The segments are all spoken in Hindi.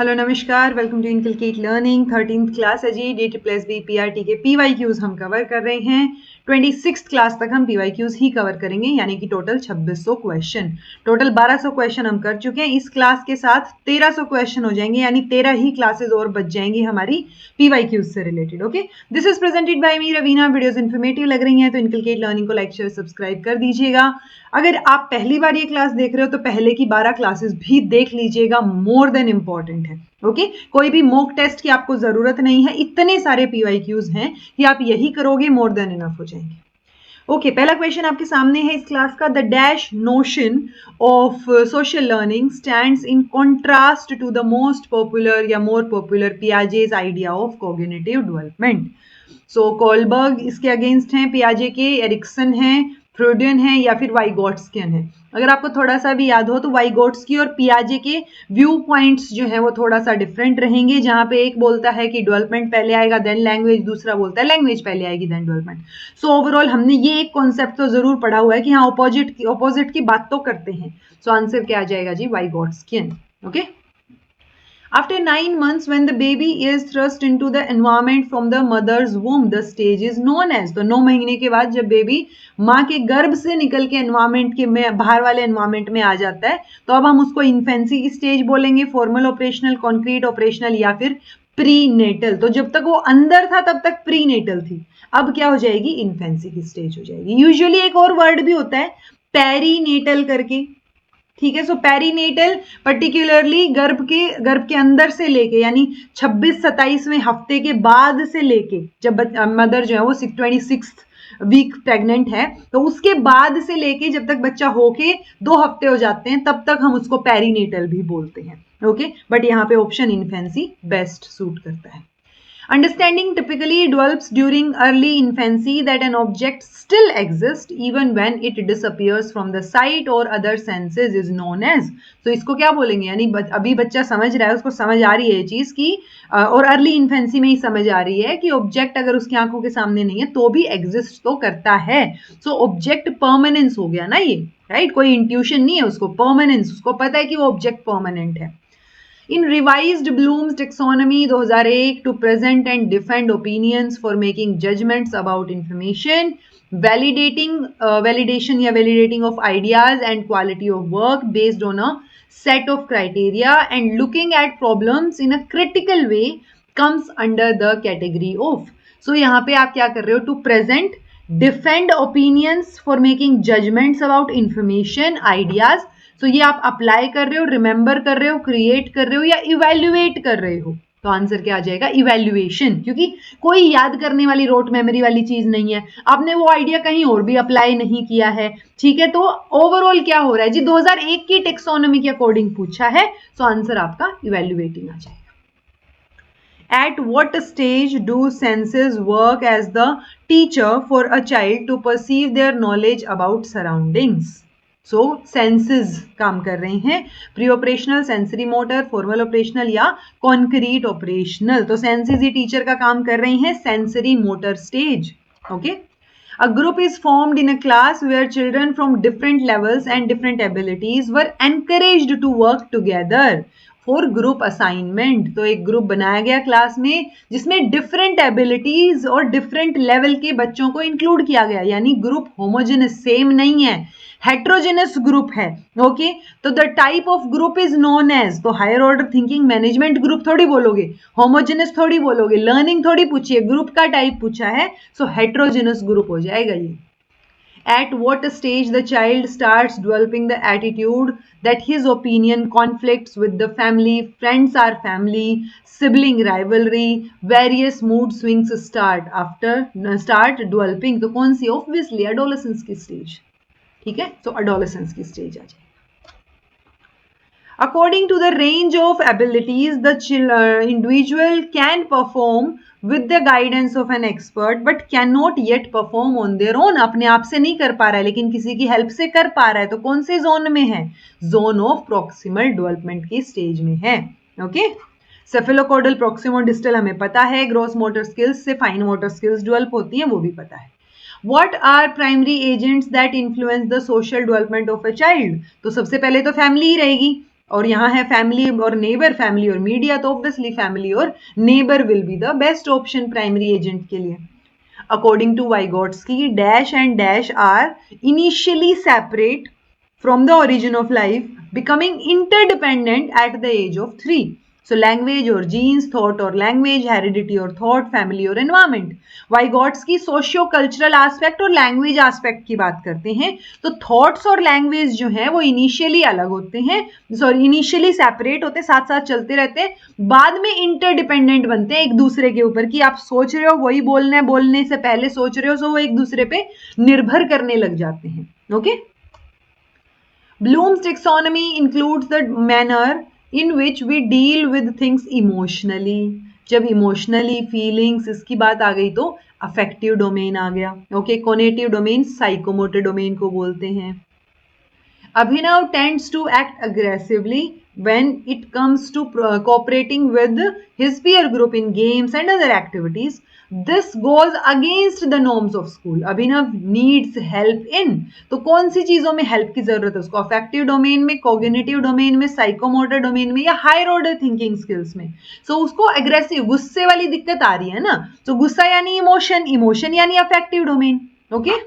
हेलो नमस्कार, welcome to inculcate Learning. 13th class है जी। डी प्लस बी पीआरटी के पीवाईक्यूज हम कवर कर रहे हैं। 26th क्लास तक हम पीवाईक्यूज ही कवर करेंगे, यानी कि टोटल 2600 क्वेश्चन। टोटल 1200 क्वेश्चन हम कर चुके हैं। इस क्लास के साथ 1300 क्वेश्चन हो जाएंगे, यानी 13 ही क्लासेस और बच जाएंगी हमारी पीवाईक्यूज से related. Okay, this is presented by me Raveena. Videos informative लग रही हैं तो इनकलकेट लर्निंग को लाइक शेयर सब्सक्राइब कर दीजिएगा। अगर आप पहली बार ये क्लास देख रहे हो तो पहले की 12 क्लासेस भी देख लीजिएगा, मोर देन इंपॉर्टेंट है। ओके, कोई भी मॉक टेस्ट की आपको जरूरत नहीं है, इतने सारे पीवाईक्यूज हैं कि आप यही करोगे, मोर देन इनफ हो जाएंगे। ओके, पहला क्वेश्चन आपके सामने है इस क्लास का। The dash notion of social learning stands in contrast to the most popular या more popular Piaget's idea of cognitive development. So Kohlberg इसके अगेंस्ट हैं, पियाजे के, एरिक्सन हैं, फ्रोडियन है या फिर वाइगोट्स्कियन है। अगर आपको थोड़ा सा भी याद हो तो वाइगोट्स्की और पियाजे के व्यू पॉइंट्स जो है वो थोड़ा सा डिफरेंट रहेंगे, जहां पे एक बोलता है कि डेवलपमेंट पहले आएगा देन लैंग्वेज, दूसरा बोलता है लैंग्वेज पहले आएगी देन डेवलपमेंट। सो ओवरऑल हमने ये एक कॉन्सेप्ट तो जरूर पढ़ा हुआ है कि हाँ ऑपोजिट की बात तो करते हैं। सो आंसर क्या आ जाएगा जी? Vygotskian. Okay, After 9 months, when the baby is thrust into the environment from the mother's womb, the stage is known as। तो 9 महीने के बाद जब बेबी माँ के गर्भ से निकल के एनवायरमेंट के में बाहर वाले एनवायरमेंट में आ जाता है, तो अब हम उसको इन्फेंसी की स्टेज बोलेंगे, फॉर्मल ऑपरेशनल, कॉन्क्रीट ऑपरेशनल या फिर प्रीनेटल। तो जब तक वो अंदर था तब तक प्रीनेटल थी, अब क्या हो जाएगी? इन्फेंसी की स्टेज हो जाएगी। यूजुअली एक और वर्ड भी होता है पेरीनेटल करके, ठीक है। सो पेरीनेटल पर्टिकुलरली गर्भ के अंदर से लेके, यानी 26-27वें हफ्ते के बाद से लेके, जब मदर जो है वो 26th वीक प्रेग्नेंट है, तो उसके बाद से लेके जब तक बच्चा होके 2 हफ्ते हो जाते हैं तब तक हम उसको पेरीनेटल भी बोलते हैं। ओके, बट यहाँ पे ऑप्शन इन्फेंसी बेस्ट सूट करता है। Understanding typically develops during early infancy that an object still exists even when it disappears from the sight or other senses is known as। तो इसको क्या बोलेंगे? यानी अभी बच्चा समझ रहा है, उसको समझ आ रही है ये चीज की, और अर्ली इन्फेंसी में ही समझ आ रही है कि ऑब्जेक्ट अगर उसकी आंखों के सामने नहीं है तो भी एग्जिस्ट तो करता है। सो ऑब्जेक्ट परमानेंस हो गया ना ये, राइट? कोई इंट्यूशन नहीं है उसको, परमानेंस, उसको पता है कि वो ऑब्जेक्ट परमानेंट है। In revised Bloom's taxonomy 2001 to present and defend opinions for making judgments about information, validating of ideas and quality of work based on a set of criteria and looking at problems in a critical way comes under the category of। So यहाँ पे आप क्या कर रहे हो? To present, defend opinions for making judgments about information, ideas। तो ये आप अप्लाई कर रहे हो, रिमेंबर कर रहे हो, क्रिएट कर रहे हो या इवेल्युएट कर रहे हो। तो आंसर क्या आ जाएगा? इवेल्युएशन, क्योंकि कोई याद करने वाली रोट मेमोरी वाली चीज नहीं है, आपने वो आइडिया कहीं और भी अप्लाई नहीं किया है, ठीक है। तो ओवरऑल क्या हो रहा है जी? 2001 की टेक्सोनोमी के अकॉर्डिंग पूछा है, तो आंसर आपका इवेल्युएटिंग आ जाएगा। At what stage do senses work as the teacher for a child to perceive their knowledge about surroundings? So senses काम कर रहे हैं, pre operational, sensory motor, formal operational या कॉन्क्रीट ऑपरेशनल। तो सेंसेस ही टीचर का काम कर रही हैं sensory motor stage. Okay, a group is formed in a class where children from different levels and different abilities were encouraged to work together for group assignment. तो एक ग्रुप बनाया गया क्लास में जिसमें डिफरेंट एबिलिटीज और डिफरेंट लेवल के बच्चों को इंक्लूड किया गया, यानी ग्रुप होमोजेनस, सेम नहीं है, हेट्रोजेनस ग्रुप है। ओके, तो the type of group is known as. तो higher order thinking management group थोड़ी बोलोगे, होमोजेनस थोड़ी बोलोगे, लर्निंग थोड़ी पूछिए, ग्रुप का टाइप पूछा है, सो हेट्रोजेनस ग्रुप हो जाएगा ये। At what stage the child starts developing the attitude that his opinion conflicts with the family, friends are family, sibling rivalry, various mood swings start developing। तो कौन सी? Obviously adolescence की stage, ठीक है। तो adolescence की stage आ जाए। According to the range of abilities the individual can perform with the guidance of an expert but cannot yet perform on their own। अपने आप से नहीं कर पा रहा है लेकिन किसी की हेल्प से कर पा रहा है। तो कौन से जोन में है? जोन ऑफ प्रॉक्सिमल डेवलपमेंट की स्टेज में है। ओके, सेफेलोकॉर्डल, प्रॉक्सिमोडिस्टल हमें पता है, ग्रॉस मोटर स्किल्स से फाइन मोटर स्किल्स डेवलप होती हैं, वो भी पता है। What are primary agents that influence the social development of a child? तो सबसे पहले तो फैमिली ही रहेगी, और यहाँ है फैमिली और नेबर, फैमिली और मीडिया, तो ऑब्वियसली फैमिली और neighbour will be the best option primary agent के लिए. According to Vygotsky, dash and dash are initially separate from the origin of life, becoming interdependent at the age of 3. So language or genes, thought or language, heredity or thought, family or environment. Vygotsky socio cultural aspect और लैंग्वेज एस्पेक्ट की बात करते हैं. तो थॉट्स और लैंग्वेज जो है वो इनिशियली अलग होते हैं, सॉरी इनिशियली सेपरेट होते हैं, साथ साथ चलते रहते हैं, बाद में इंटरडिपेंडेंट बनते हैं एक दूसरे के ऊपर, कि आप सोच रहे हो वही बोलना है, बोलने से पहले सोच रहे हो, सो वो एक दूसरे पे निर्भर करने लग जाते हैं. Okay. Bloom's taxonomy includes the manner in which we deal with things emotionally. जब इमोशनली फीलिंग्स इसकी बात आ गई तो अफेक्टिव डोमेन आ गया. Okay. Conative domain psychomotor domain को बोलते हैं. Abhinav tends to act aggressively when it comes to cooperating with his peer group in games and other activities. This goes against the norms of school. Abhinav needs help in. तो कौन सी चीजों में हेल्प की जरूरत है उसको? अफेक्टिव डोमेन में, कॉग्निटिव डोमेन में, साइकोमोटर डोमेन में, या हायर ऑर्डर थिंकिंग स्किल्स में. सो उसको अग्रेसिव, गुस्से वाली दिक्कत आ रही है ना. तो गुस्सा यानी इमोशन, इमोशन यानी affective domain. Okay.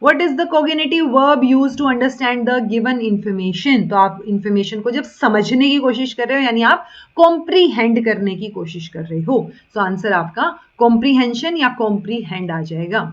What is the cognitive verb used to understand the given information? तो आप इंफॉर्मेशन को जब समझने की कोशिश कर रहे हो यानी आप कॉम्प्रीहेंड करने की कोशिश कर रहे हो. तो आंसर आपका कॉम्प्रीहेंशन या कॉम्प्रीहेंड आ जाएगा.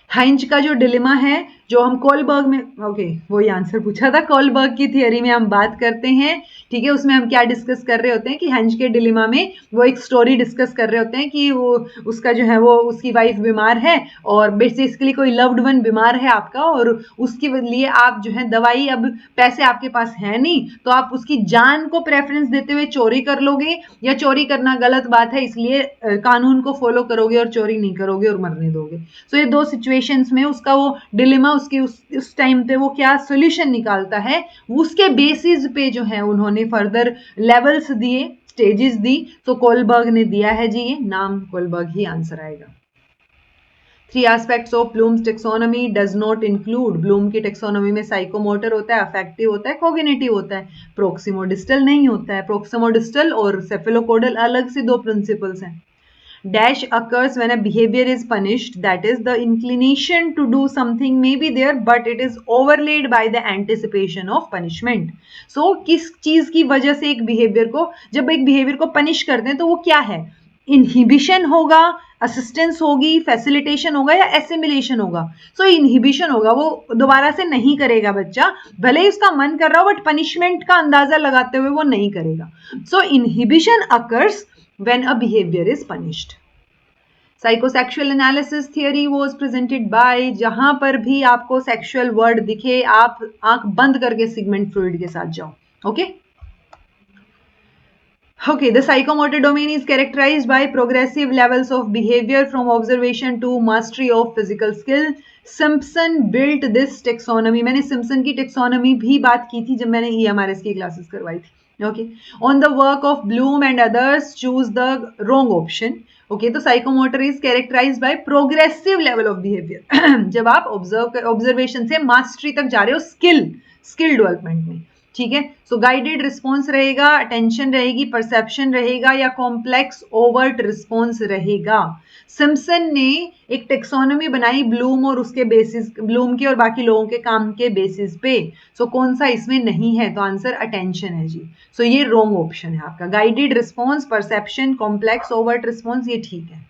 हाइंज का जो डिलेमा है जो हम कोलबर्ग में, ओके, वही आंसर पूछा था. कोलबर्ग की थियरी में हम बात करते हैं, ठीक है. उसमें हम क्या डिस्कस कर रहे होते हैं कि हाइंज के डिलेमा में वो एक स्टोरी डिस्कस कर रहे होते हैं कि वो उसका जो है वो उसकी वाइफ बीमार है और बेसिकली कोई लव्ड वन बीमार है आपका, और उसके लिए आप जो है दवाई, अब पैसे आपके पास है नहीं तो आप उसकी जान को प्रेफरेंस देते हुए चोरी कर लोगे, या चोरी करना गलत बात है इसलिए कानून को फॉलो करोगे और चोरी नहीं करोगे और मरने दोगे. सो ये दो सिचुएशंस में उसका वो डिलेमा, उसके उस टाइम पे वो क्या सोल्यूशन निकालता है, उसके बेसिस पे जो है उन्होंने फर्दर लेवल्स दिए, स्टेजेस दी. तो कोलबर्ग ने दिया है जी, ये नाम कोलबर्ग ही आंसर आएगा. 3 aspects of blooms taxonomy does not include. Bloom की टेक्सोनॉमी में साइकोमोटर होता है, अफेक्टिव होता है, कॉग्निटिव होता है, प्रोक्सिमोडिस्टल नहीं होता है. प्रोक्सिमोडिस्टल और सेफेलोकोडल अलग से दो प्रिंसिपल्स हैं. Dash occurs when a behavior is punished, that is the inclination to do something may be there but it is overlaid by the anticipation of punishment. So किस चीज की वजह से एक बिहेवियर को, जब एक बिहेवियर को पनिश करते हैं तो वो क्या है? इनहिबिशन होगा, असिस्टेंस होगी, फैसिलिटेशन होगा, या एसिमिलेशन होगा. सो इनहिबिशन होगा, वो दोबारा से नहीं करेगा बच्चा, भले ही उसका मन कर रहा हो बट पनिशमेंट का अंदाजा लगाते हुए वो नहीं करेगा. So inhibition occurs when a behavior is punished. Psychosexual analysis theory was presented by, जहां पर भी आपको सेक्सुअल वर्ड दिखे आप आंख बंद करके सिगमेंट फ्रूइड के साथ जाओ. Okay. Okay, the psychomotor domain is characterized by progressive levels of behavior from observation to mastery of physical skill. Simpson built this taxonomy. मैंने सिम्पसन की टेक्सोनॉमी भी बात की थी जब मैंने EMRS की क्लासेस करवाई थी. Okay, on the work of Bloom and others, choose the wrong option. Okay, तो psychomotor is characterized by progressive level of behavior. जब आप observation से mastery तक जा रहे हो skill development में, ठीक है. सो गाइडेड रिस्पॉन्स रहेगा, अटेंशन रहेगी, परसेप्शन रहेगा, या कॉम्प्लेक्स ओवर्ट रिस्पॉन्स रहेगा. सिम्पसन ने एक टेक्सोनॉमी बनाई ब्लूम और उसके बेसिस, ब्लूम के और बाकी लोगों के काम के बेसिस पे. सो कौन सा इसमें नहीं है? तो आंसर अटेंशन है जी. सो ये रॉन्ग ऑप्शन है आपका. Guided response, perception, complex overt response, ये ठीक है.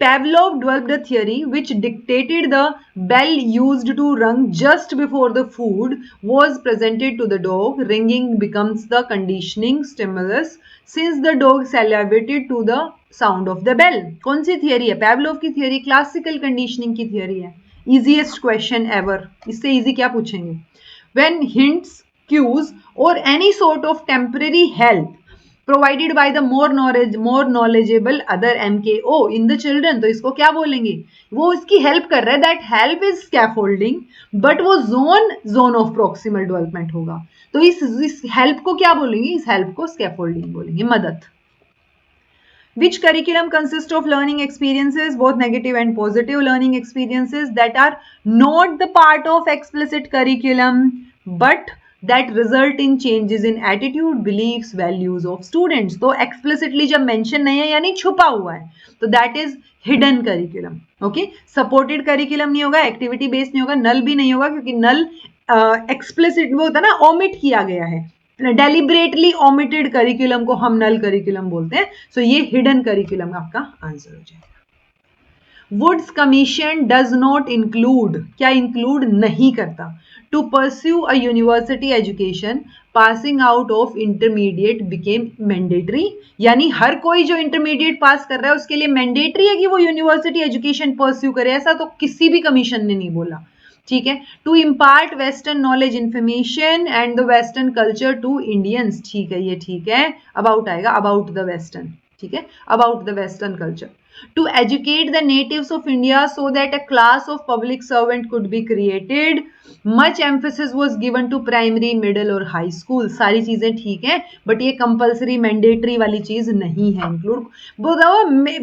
Pavlov developed a theory which dictated the bell used to ring just before the food was presented to the dog. Ringing becomes the conditioning stimulus since the dog salivated to the sound of the bell. कौन सी थियरी है? Pavlov की थियरी क्लासिकल कंडीशनिंग की थियरी है. Easiest question ever. इससे इजी क्या पूछेंगे? When hints, cues or any sort of temporary help provided by the more knowledgeable other MKO in the children, तो इसको क्या बोलेंगे? वो इसकी हेल्प कर रहा है. That help is scaffolding, but वो जोन ऑफ प्रोक्सिमल डेवलपमेंट होगा. तो इस हेल्प को क्या बोलेंगे? इस हेल्प को स्कैफोल्डिंग बोलेंगे, मदद. Which curriculum consists of learning experiences, both negative and positive learning experiences that are not the part of explicit curriculum but that result in changes in attitude, beliefs, values of students. तो explicitly जब mention नहीं है यानी छुपा हुआ है, तो that is hidden curriculum. Okay, supported curriculum नहीं होगा, एक्टिविटी बेस्ड नहीं होगा, नल भी नहीं होगा, क्योंकि नल एक्सप्लिसिट वो होता है ना, ओमिट किया गया है, डेलिबरेटली ओमिटेड करिकुलम को हम नल करिकुलम बोलते हैं. सो ये हिडन करिकुलम आपका आंसर हो जाएगा. Wood's commission does not include, क्या इंक्लूड नहीं करता, to pursue a university education passing out of intermediate became mandatory. यानी हर कोई जो इंटरमीडिएट पास कर रहा है उसके लिए मैंडेटरी है कि वो यूनिवर्सिटी एजुकेशन परस्यू करे, ऐसा तो किसी भी कमीशन ने नहीं बोला. ठीक है. To impart western knowledge information and the western culture to Indians. ठीक है, ये ठीक है. अबाउट आएगा, अबाउट द वेस्टर्न. ठीक है, about the western culture. To educate the natives of India so that a class of public servant could be created. Much emphasis was given to primary, middle और high school. सारी चीजें ठीक है, बट ये कंपल्सरी मैंडेटरी वाली चीज नहीं है इंक्लूड.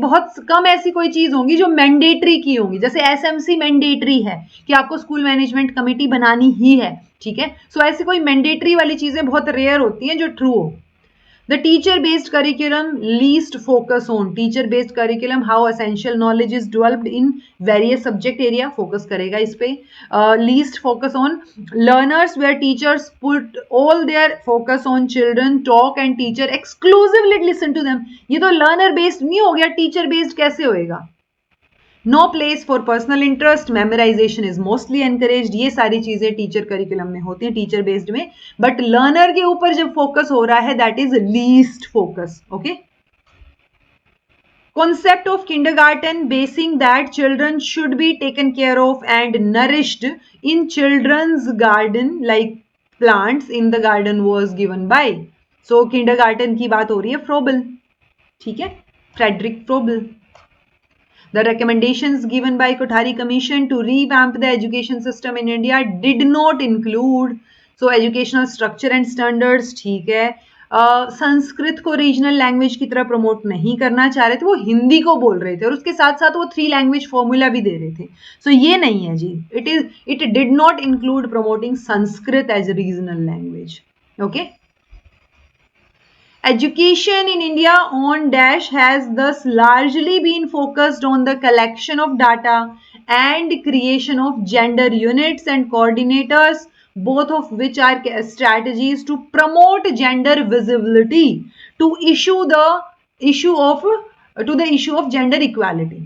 बहुत कम ऐसी कोई चीज होंगी जो मैंडेटरी की होंगी, जैसे एसएमसी मैंडेटरी है कि आपको स्कूल मैनेजमेंट कमेटी बनानी ही है. ठीक है, सो ऐसी कोई मैंडेटरी वाली चीजें बहुत रेयर होती हैं जो ट्रू हो. The teacher-based curriculum least focus on teacher-based curriculum how essential knowledge is developed in various subject area. Focus करेगा इस पे. Least focus on learners where teachers put all their focus on children, talk and teacher exclusively listen to them. ये तो learner based नहीं हो गया, teacher based कैसे होएगा? No place for personal interest, memorization is mostly encouraged. ये सारी चीजें टीचर करिकुलम में होती हैं, टीचर बेस्ड में, बट लर्नर के ऊपर जब फोकस हो रहा है that is least focus. Okay. Concept of kindergarten basing that children should be taken care of and nourished in children's garden like plants in the garden was given by. So kindergarten की बात हो रही है फ्रोबल. ठीक है, Frederick फ्रोबल. The recommendations given by Kothari Commission to revamp the education system in India did not include, so educational structure and standards. ठीक है. संस्कृत को रीजनल लैंग्वेज की तरह प्रमोट नहीं करना चाह रहे थे, वो हिंदी को बोल रहे थे और उसके साथ साथ वो 3 लैंग्वेज फॉर्मूला भी दे रहे थे. सो ये नहीं है जी. It did not include promoting Sanskrit as regional language. Okay. Education in India on dash has thus largely been focused on the collection of data and creation of gender units and coordinators, both of which are strategies to promote gender visibility to the issue of gender equality.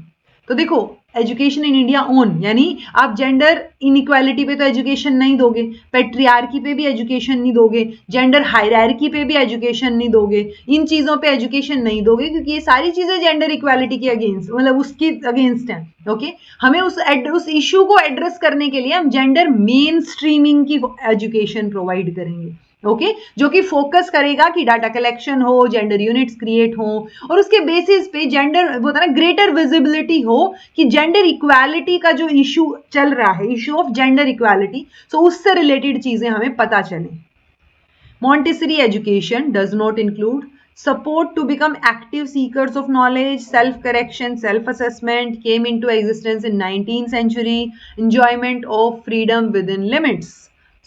तो देखो, एजुकेशन इन इंडिया ऑन यानी आप जेंडर इनइक्वालिटी पे तो एजुकेशन नहीं दोगे, पेट्रियार्की पे भी एजुकेशन नहीं दोगे, जेंडर हायरार्की पे भी एजुकेशन नहीं दोगे, इन चीजों पे एजुकेशन नहीं दोगे क्योंकि ये सारी चीजें जेंडर इक्वालिटी के अगेंस्ट, मतलब उसकी अगेंस्ट हैं. ओके. हमें उस इश्यू को एड्रेस करने के लिए हम जेंडर मेन स्ट्रीमिंग की एजुकेशन प्रोवाइड करेंगे. ओके, जो कि फोकस करेगा कि डाटा कलेक्शन हो, जेंडर यूनिट्स क्रिएट हो और उसके बेसिस पे जेंडर वो ना ग्रेटर विजिबिलिटी हो कि जेंडर इक्वालिटी का जो इशू चल रहा है, इशू ऑफ जेंडर इक्वालिटी, सो उससे रिलेटेड चीजें हमें पता चले. Montessori education does not include support to become active seekers of knowledge, self-correction, self-assessment came into existence in 19th century, enjoyment of freedom within limits.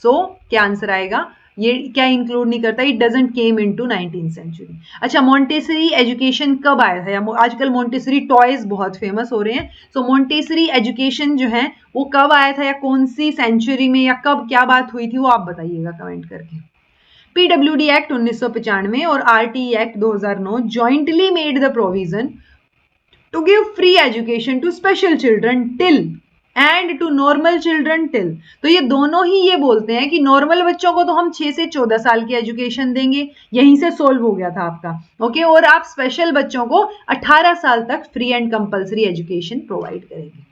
So क्या आंसर आएगा? ये क्या इंक्लूड नहीं करता, it doesn't came into 19th century. अच्छा, मॉन्टेसरी एजुकेशन कब आया था? या आजकल मॉन्टेसरी टॉयज बहुत फेमस हो रहे हैं. सो मॉन्टेसरी एजुकेशन जो है वो कब आया था या कौन सी सेंचुरी में या कब क्या बात हुई थी वो आप बताइएगा कमेंट करके. पीडब्ल्यूडी एक्ट 1995 और RT act 2009 jointly made the provision to give free education to special children till and to normal children till. तो ये दोनों ही ये बोलते हैं कि नॉर्मल बच्चों को तो हम 6 से 14 साल की एजुकेशन देंगे, यहीं से सोल्व हो गया था आपका. ओके. और आप स्पेशल बच्चों को 18 साल तक free and compulsory education provide करेंगे.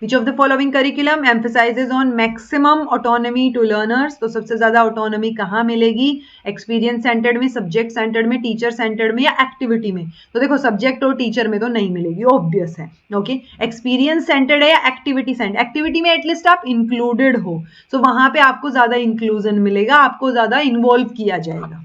Which of the following curriculum emphasizes on maximum autonomy to learners? तो सबसे ज्यादा autonomy कहाँ मिलेगी? एक्सपीरियंस सेंटर्ड में, सब्जेक्ट सेंटर्ड में, टीचर सेंटर्ड में या एक्टिविटी में? तो देखो सब्जेक्ट और टीचर में तो नहीं मिलेगी, ऑब्वियस है. ओके. एक्सपीरियंस सेंटर्ड है या एक्टिविटी सेंटर्ड? एक्टिविटी में एटलीस्ट आप इंक्लूडेड हो, सो वहां पे आपको ज्यादा इंक्लूजन मिलेगा, आपको ज्यादा इन्वॉल्व किया जाएगा.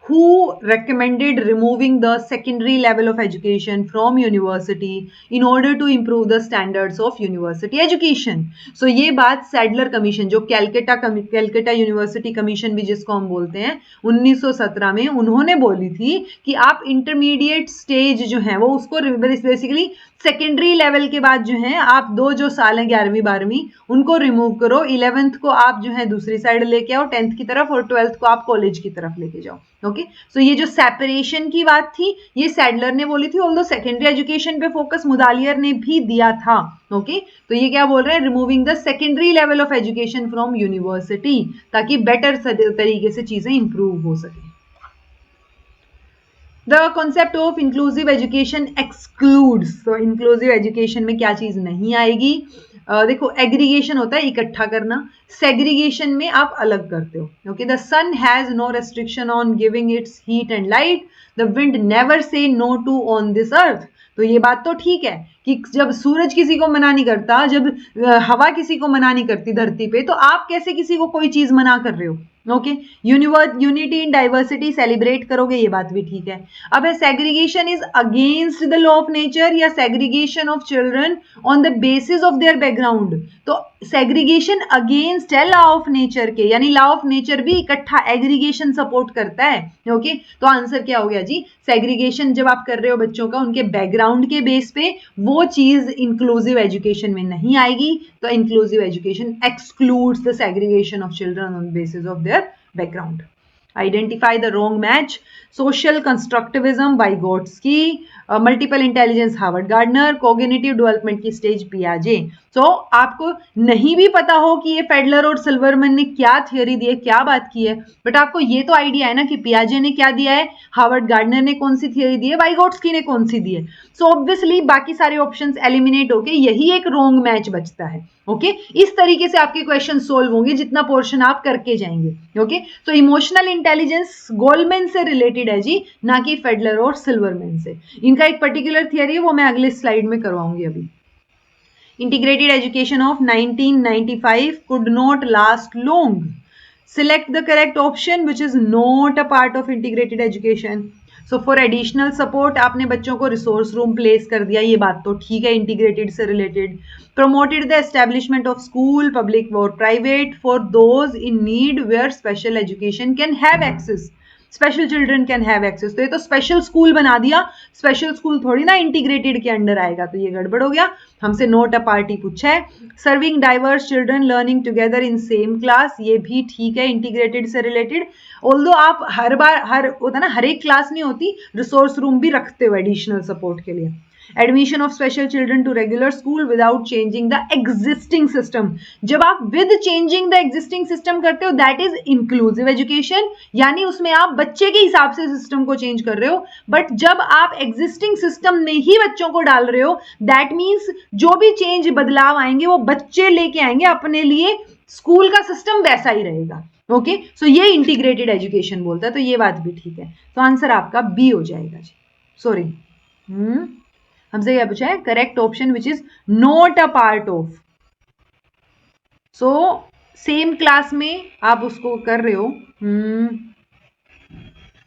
who recommended removing the secondary level of education from university in order to improve the standards of university education. So ये बात सैडलर कमीशन, जो कैलकाटा यूनिवर्सिटी कमीशन भी जिसको हम बोलते हैं, 1917 में उन्होंने बोली थी कि आप इंटरमीडिएट स्टेज जो है वो उसको बेसिकली सेकेंडरी लेवल के बाद जो है आप दो जो साल है 11वीं 12वीं उनको रिमूव करो, 11th को आप जो है दूसरी साइड लेके आओ 10th की तरफ, और 12th को आप कॉलेज की तरफ लेके जाओ. ओके, सो ये जो सेपरेशन की बात थी ये सैडलर ने बोली थी, ऑल्दो सेकेंडरी एजुकेशन पे फोकस मुदालियर ने भी दिया था. ओके, तो ये क्या बोल रहे हैं, removing the secondary level of education from university, ताकि बेटर तरीके से चीजें इंप्रूव हो सके. The concept of inclusive education excludes, तो inclusive education में क्या चीज नहीं आएगी. देखो, एग्रीगेशन होता है इकट्ठा करना, सेग्रीगेशन में आप अलग करते हो. Okay, the sun has no restriction on giving its heat and light, the wind never say no to on this earth. तो ये बात तो ठीक है कि जब सूरज किसी को मना नहीं करता, जब हवा किसी को मना नहीं करती धरती पे, तो आप कैसे किसी को कोई चीज मना कर रहे हो. Okay, unity in diversity celebrate करोगे, ये बात भी ठीक है. अब है segregation is against the law of nature या segregation of children on the basis of their background. तो सेग्रीगेशन अगेंस्ट है लॉ ऑफ नेचर के, यानी लॉ ऑफ नेचर भी इकट्ठा एग्रीगेशन सपोर्ट करता है. ओके, तो आंसर क्या हो गया जी, सेग्रीगेशन जब आप कर रहे हो बच्चों का उनके बैकग्राउंड के बेस पे, वो चीज इंक्लूसिव एजुकेशन में नहीं आएगी. तो inclusive education excludes the segregation of children on basis of there background. Identify the wrong match. Social constructivism Vygotsky, multiple intelligence Howard Gardner, cognitive development की स्टेज पियाजे. तो आपको नहीं भी पता हो कि ये फेडलर और सिल्वरमैन ने क्या थियोरी दी है, क्या बात की है, बट आपको ये तो आइडिया है ना कि पियाजे ने क्या दिया है, हार्वर्ड गार्डनर ने कौन सी थियोरी दी है, वाइगोट्स्की ने कौन सी दी है. सो ऑब्वियसली बाकी सारे ऑप्शंस एलिमिनेट होके यही एक रॉन्ग मैच बचता है. ओके, इस तरीके से आपके क्वेश्चन सोल्व होंगे जितना पोर्शन आप करके जाएंगे. ओके, तो इमोशनल इंटेलिजेंस गोल्डमैन से रिलेटेड है जी, ना कि फेडलर और सिल्वरमैन से. इनका एक पर्टिकुलर थियरी है, वो मैं अगले स्लाइड में करवाऊंगी. अभी integrated education of 1995 could not last long. Select the correct option which is not a part of integrated education. So for additional support आपने बच्चों को रिसोर्स रूम प्लेस कर दिया, ये बात तो ठीक है इंटीग्रेटेड से related. promoted the establishment of school public or private for those in need where special education can have access. Special children can have access, तो ये तो स्पेशल स्कूल बना दिया, स्पेशल स्कूल थोड़ी ना इंटीग्रेटेड के अंडर आएगा, तो ये गड़बड़ हो गया. हमसे नोट अ पार्टी पूछा है. Serving diverse children learning together in same class, ये भी ठीक है इंटीग्रेटेड से रिलेटेड. ऑल्दो आप हर बार होता ना, हर एक क्लास नहीं होती, रिसोर्स रूम भी रखते हो एडिशनल सपोर्ट के लिए. Admission of special children to regular school without changing the existing system. जब आप with changing the existing system करते हो दैट इज इंक्लूसिव एजुकेशन, यानी उसमें आप बच्चे के हिसाब से सिस्टम को चेंज कर रहे हो. बट जब आप एग्जिस्टिंग सिस्टम में ही बच्चों को डाल रहे हो, दैट मीन्स जो भी चेंज बदलाव आएंगे वो बच्चे लेके आएंगे अपने लिए, स्कूल का सिस्टम वैसा ही रहेगा. ओके, सो ये इंटीग्रेटेड एजुकेशन बोलता है, तो ये बात भी ठीक है. तो आंसर आपका बी हो जाएगा जी. सॉरी, हमसे क्या पूछा है, correct option which is not a part of. So same class में आप उसको कर रहे हो.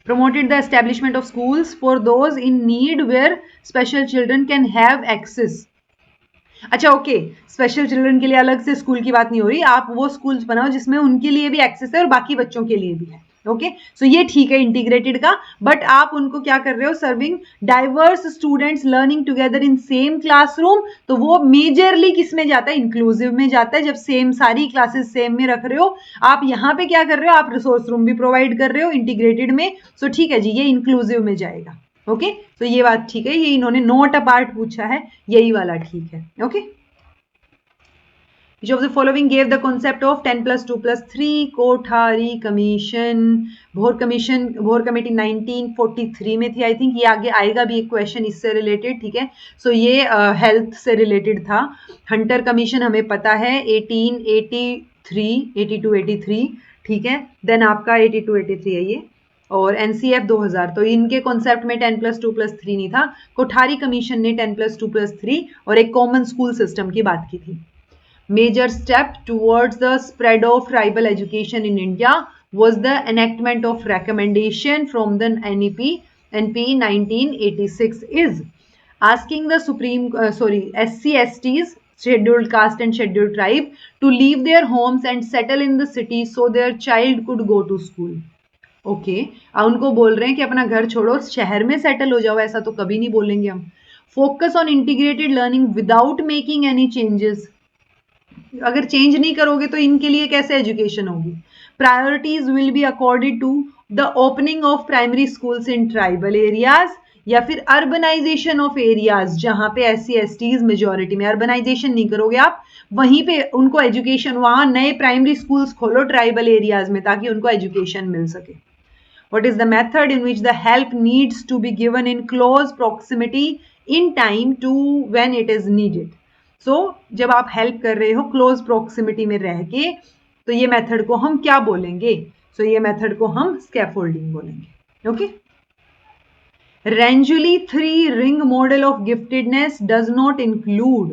promoted the establishment of schools for those in need where special children can have access. अच्छा, ओके, स्पेशल चिल्ड्रन के लिए अलग से स्कूल की बात नहीं हो रही, आप वो स्कूल्स बनाओ जिसमें उनके लिए भी एक्सेस है और बाकी बच्चों के लिए भी है. ओके, सो ये ठीक है इंटीग्रेटेड का, बट आप उनको क्या कर रहे हो, serving diverse students learning together in same classroom, तो वो मेजरली किस में जाता है, इंक्लूसिव में जाता है. जब सेम सारी क्लासेस सेम में रख रहे हो, आप यहाँ पे क्या कर रहे हो, आप रिसोर्स रूम भी प्रोवाइड कर रहे हो इंटीग्रेटेड में. सो ठीक है जी, ये इंक्लूसिव में जाएगा. ओके, तो ये बात ठीक है, ये इन्होंने नोट अ पार्ट पूछा है, यही वाला ठीक है. Okay, Which of the following gave the concept of 10 plus 2 plus 3? Kothari commission, भोर कमेटी 1943 में थी आई थिंक. ये आगे आएगा भी एक क्वेश्चन इससे रिलेटेड, ठीक है. सो ये हेल्थ से रिलेटेड था. हंटर कमीशन हमें पता है 1882-83, ठीक है. देन आपका 82-83 है ये, और एनसीएफ 2000. तो इनके कॉन्सेप्ट में 10 plus 2 plus 3 नहीं था. कोठारी कमीशन ने 10 plus 2 plus 3 और एक कॉमन स्कूल सिस्टम की बात की थी. Major step towards the spread of tribal education in India was the enactment of recommendation from the NP 1986 is asking the SC/STs, scheduled caste and scheduled tribe, to leave their homes and settle in the city so their child could go to school. Okay उनको बोल रहे हैं कि अपना घर छोड़ो, शहर में सेटल हो जाओ, ऐसा तो कभी नहीं बोलेंगे हम. Focus on integrated learning without making any changes. अगर चेंज नहीं करोगे तो इनके लिए कैसे एजुकेशन होगी. Priorities will be accorded to the opening of primary schools in tribal areas या फिर अर्बनाइजेशन ऑफ एरियाज जहां पे SC/STs मेजोरिटी में. अर्बनाइजेशन नहीं करोगे आप, वहीं पे उनको एजुकेशन, वहां नए प्राइमरी स्कूल्स खोलो ट्राइबल एरियाज में ताकि उनको एजुकेशन मिल सके. What is the method in which the help needs to be given in close proximity in time to when it is needed? So जब आप हेल्प कर रहे हो क्लोज प्रोक्सिमिटी में रह के, तो ये मेथड को हम क्या बोलेंगे? So ये मेथड को हम स्कैफोल्डिंग बोलेंगे. Okay. Ranjuli 3 ring model of giftedness does not include.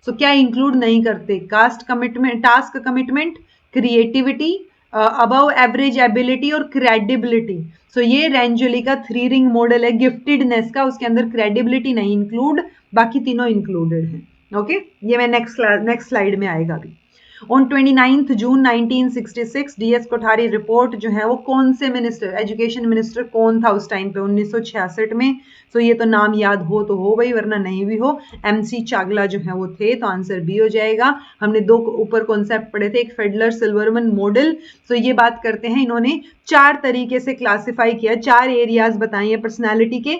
So क्या इंक्लूड नहीं करते? Cast commitment, task commitment, creativity, above average ability और क्रेडिबिलिटी. सो ये रेंजुली का 3 रिंग मॉडल है गिफ्टेडनेस का, उसके अंदर क्रेडिबिलिटी नहीं इंक्लूड, बाकी तीनों इंक्लूडेड हैं. ओके, ये मैं नेक्स्ट स्लाइड में आएगा अभी. On 29 June 1966 DS Kothari report जो है वो कौन से मिनिस्टर, एजुकेशन मिनिस्टर कौन था उस टाइम पे 1966 में? सो ये तो नाम याद हो तो हो भाई, वरना नहीं भी हो. MC चागला जो है वो थे, तो आंसर बी हो जाएगा. हमने दो ऊपर कॉन्सेप्ट पढ़े थे, एक फेडलर सिल्वरमैन मॉडल. सो ये बात करते हैं, इन्होंने 4 तरीके से क्लासिफाई किया, 4 एरियाज बताए हैं पर्सनैलिटी के: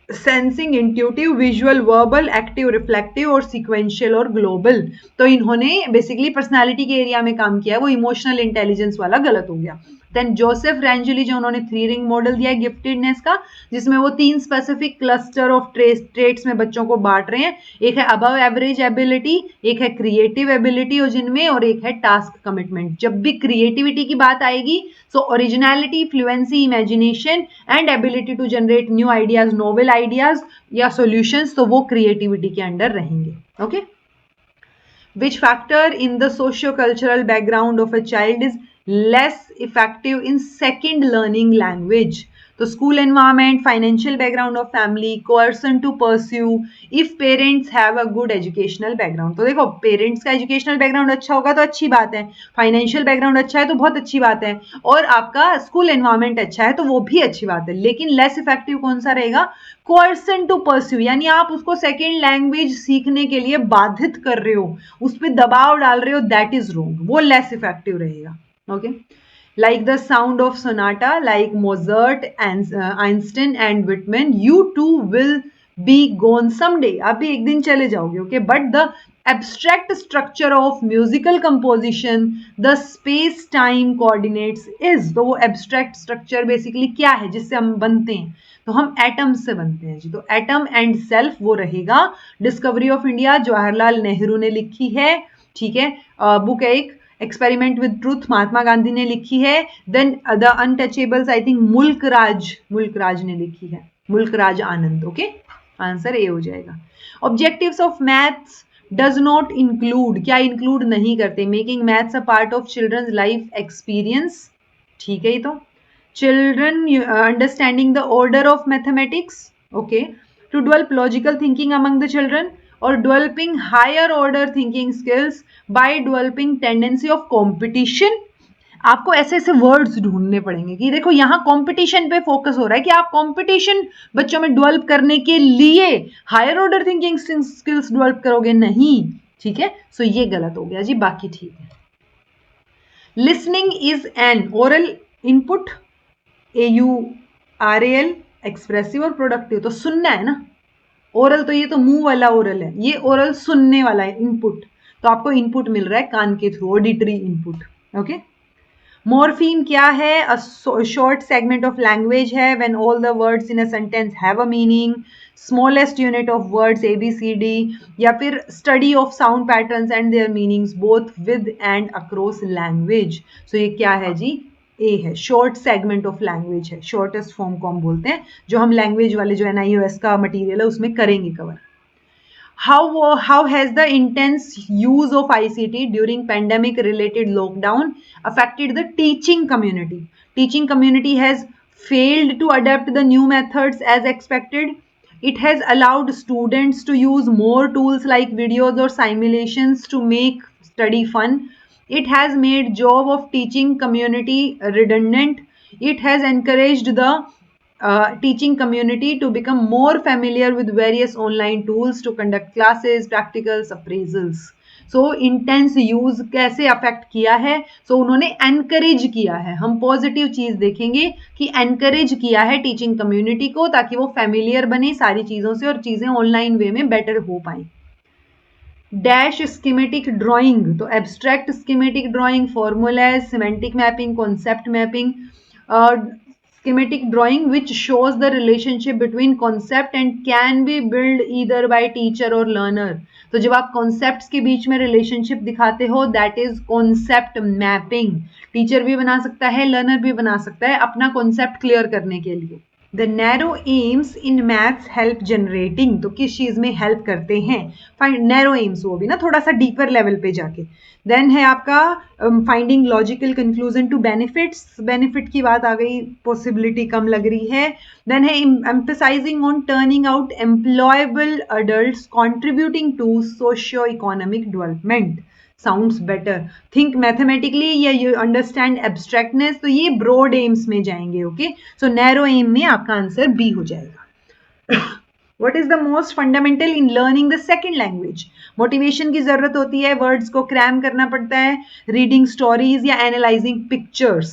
sensing, intuitive, visual, verbal, active, reflective और सीक्वेंशियल और ग्लोबल. तो इन्होंने बेसिकली पर्सनालिटी के एरिया में काम किया है, वो इमोशनल इंटेलिजेंस वाला गलत हो गया. देन जोसेफ रेंजुली जो उन्होंने 3 रिंग मॉडल दिया है गिफ्टेडनेस का, जिसमें वो 3 स्पेसिफिक क्लस्टर ऑफ ट्रेट्स में बच्चों को बांट रहे हैं. एक है अबव एवरेज एबिलिटी, एक है क्रिएटिव एबिलिटी और जिनमें, और एक है टास्क कमिटमेंट. जब भी क्रिएटिविटी की बात आएगी, so originality, fluency, imagination and ability to generate new ideas, novel ideas या सॉल्यूशंस, तो वो क्रिएटिविटी के अंडर रहेंगे. Okay. Which factor in the socio-cultural background of a child is less effective in second learning language? तो school environment, financial background of family, coercion to pursue, if parents have a good educational background. तो देखो, पेरेंट्स का एजुकेशनल बैकग्राउंड अच्छा होगा तो अच्छी बात है, फाइनेंशियल बैकग्राउंड अच्छा है तो बहुत अच्छी बात है, और आपका स्कूल एनवायरमेंट अच्छा है तो वो भी अच्छी बात है. लेकिन लेस इफेक्टिव कौन सा रहेगा? कोअर्सन टू परस्यू, यानी आप उसको सेकेंड लैंग्वेज सीखने के लिए बाधित कर रहे हो, उस पर दबाव डाल रहे हो, दैट इज रॉन्ग, वो लेस इफेक्टिव रहेगा. Okay. Like the sound of sonata, like Mozart and Einstein and Whitman, you too will be gone someday. आप भी एक दिन चले जाओगे. Okay, but the abstract structure of musical composition, the space-time coordinates is, तो वो abstract structure basically क्या है जिससे हम बनते हैं? तो हम एटम से बनते हैं जी. तो एटम एंड सेल्फ वो रहेगा. Discovery of India Jawaharlal Nehru ने लिखी है. ठीक है. बुक है एक experiment with truth, Mahatma Gandhi ने लिखी है. Then the untouchables, I think Mulk Raj ने लिखी है, मुल्क Raj Anand. Okay, answer A हो जाएगा. Objectives of maths does not include, क्या इंक्लूड नहीं करते? Making maths a part of children's life experience. ठीक है, ये तो children understanding the order of mathematics. Okay. To develop logical thinking among the children और developing higher order thinking skills by developing tendency of competition. आपको ऐसे ऐसे वर्ड्स ढूंढने पड़ेंगे कि देखो यहाँ कंपटीशन पे फोकस हो रहा है कि आप कंपटीशन बच्चों में डेवलप करने के लिए higher order thinking skills develop करोगे, नहीं. ठीक है, सो ये गलत हो गया जी, बाकी ठीक है. Listening is an oral input, AURAL, expressive और प्रोडक्टिव. तो सुनना है ना, ओरल तो ये तो मुंह वाला ओरल है, ये ओरल सुनने वाला है, इनपुट. तो आपको इनपुट मिल रहा है कान के through, auditory input. Okay. Morpheme क्या है? A short segment of language है when all the words in a sentence have a meaning. Smallest unit of words ABCD, या फिर study of sound patterns and their meanings both with and across language. So ये क्या है जी? ए है, शॉर्ट सेगमेंट ऑफ लैंग्वेज है, शॉर्टेस्ट फॉर्म को हम बोलते हैं, जो हम लैंग्वेज वाले जो NIOS का मटेरियल है उसमें करेंगे cover. How has the intense use of ICT during pandemic related lockdown affected the teaching community? Teaching community has failed to adapt the new methods as expected. It has allowed students to use more tools like videos or simulations to make study fun. It has made job of teaching community redundant. It has encouraged the teaching community to become more familiar with various online tools to conduct classes, practicals, appraisals. So intense use कैसे अफेक्ट किया है? सो उन्होंने एनकरेज किया है. हम पॉजिटिव चीज देखेंगे कि एनकरेज किया है टीचिंग कम्युनिटी को ताकि वो फेमिलियर बने सारी चीजों से और चीजें ऑनलाइन वे में बेटर हो पाए. डैश स्कीमेटिक ड्राइंग, तो abstract schematic drawing, formulas, semantic mapping, concept mapping. Schematic drawing which shows the relationship between concept and can be built either by teacher or learner. तो जब आप concepts के बीच में relationship दिखाते हो that is concept mapping. Teacher भी बना सकता है, learner भी बना सकता है अपना concept clear करने के लिए. The narrow aims in maths help generating, तो किस चीज में हेल्प करते हैं? फाइंड narrow aims, वो भी ना थोड़ा सा डीपर लेवल पे जाके. देन है आपका finding logical conclusion to benefits. Benefit की बात आ गई, पॉसिबिलिटी कम लग रही है. देन है emphasising on turning out employable adults contributing to socio economic development. Sounds better. Think mathematically या यू अंडरस्टैंड एब्स्ट्रैक्टनेस, तो ये ब्रॉड एम्स में जाएंगे. ओके, सो नैरो एम में आपका आंसर बी हो जाएगा. What is the most fundamental in learning the second language? Motivation की जरूरत होती है, वर्ड्स को क्रैम करना पड़ता है, रीडिंग स्टोरीज या analysing pictures.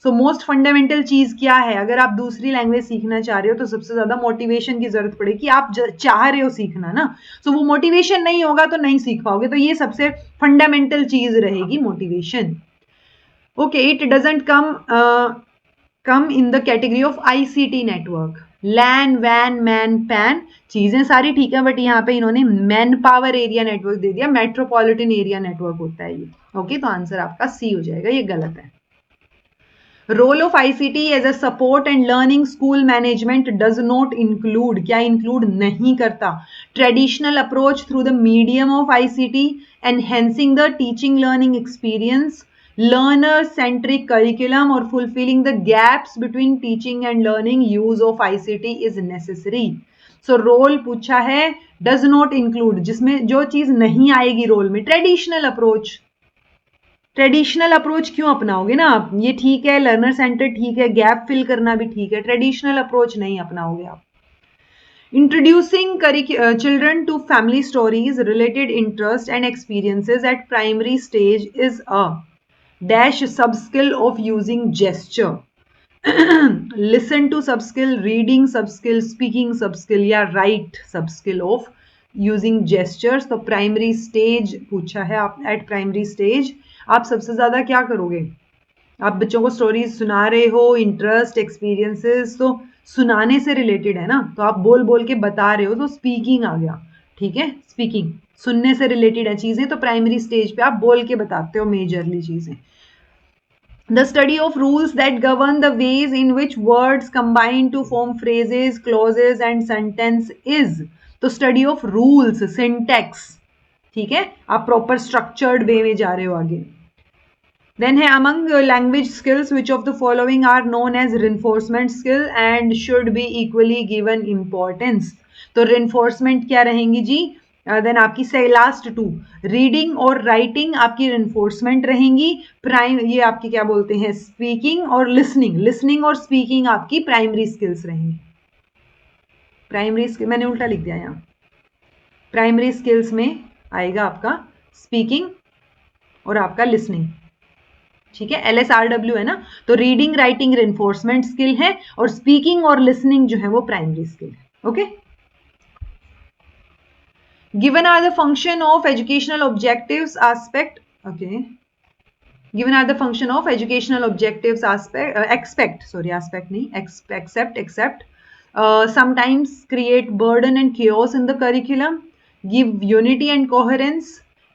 So most fundamental चीज क्या है? अगर आप दूसरी लैंग्वेज सीखना चाह रहे हो तो सबसे ज्यादा मोटिवेशन की जरूरत पड़ेगी. आप चाह रहे हो सीखना ना, सो वो मोटिवेशन नहीं होगा तो नहीं सीख पाओगे. तो ये सबसे फंडामेंटल चीज रहेगी motivation. Okay, it doesn't come in the category of ICT network. LAN, वैन, मैन, पैन, चीजें सारी ठीक है, बट यहाँ पे इन्होंने मैन पावर एरिया नेटवर्क दे दिया. मेट्रोपॉलिटन एरिया नेटवर्क होता है ये. ओके, तो आंसर आपका सी हो जाएगा, ये गलत है. Role of ICT as a support and learning school management does not include, क्या इंक्लूड नहीं करता? Traditional approach through the medium of ICT, enhancing the teaching learning experience, learner centric curriculum or fulfilling the gaps between teaching and learning, use of ICT is necessary. So role पूछा है, does not include, जिसमें जो चीज नहीं आएगी रोल में. ट्रेडिशनल अप्रोच, ट्रेडिशनल अप्रोच क्यों अपनाओगे ना आप? ये ठीक है, लर्नर सेंटर ठीक है, गैप फिल करना भी ठीक है, ट्रेडिशनल अप्रोच नहीं अपनाओगे आप. Introducing children to family stories, related interests and experiences at primary stage is a dash subskill of using gesture. Listen to subskill, reading subskill, speaking subskill या write subskill of using gestures. तो प्राइमरी स्टेज पूछा है आप. एट प्राइमरी स्टेज आप सबसे ज्यादा क्या करोगे? आप बच्चों को स्टोरीज सुना रहे हो, इंटरेस्ट, एक्सपीरियंसेस, तो सुनाने से रिलेटेड है ना, तो आप बोल बोल के बता रहे हो, तो स्पीकिंग आ गया. ठीक है, स्पीकिंग सुनने से रिलेटेड है चीजें, तो प्राइमरी स्टेज पे आप बोल के बताते हो मेजरली चीजें. The study of rules that govern the ways in which words combine to form phrases, clauses and sentence is. तो study of rules, syntax. ठीक है, आप proper structured way में जा रहे हो आगे. Then है among language skills, which of the following are known as reinforcement skill and should be equally given importance. तो reinforcement क्या रहेंगी जी? देन आपकी से लास्ट टू, रीडिंग और राइटिंग आपकी रिन्फोर्समेंट रहेंगी. ये आपकी क्या बोलते हैं, स्पीकिंग और लिसनिंग. लिसनिंग और स्पीकिंग आपकी प्राइमरी स्किल्स रहेंगी. प्राइमरी स्किल मैंने उल्टा लिख दिया यहाँ. प्राइमरी स्किल्स में आएगा आपका स्पीकिंग और आपका लिसनिंग. ठीक है, LSRW है ना, तो रीडिंग, राइटिंग रिन्फोर्समेंट स्किल है और स्पीकिंग और लिसनिंग जो है वो प्राइमरी स्किल है. Okay, given are the function of educational objectives aspect. Okay, given are the function of educational objectives aspect accept sometimes create burden and chaos in the curriculum, give unity and coherence,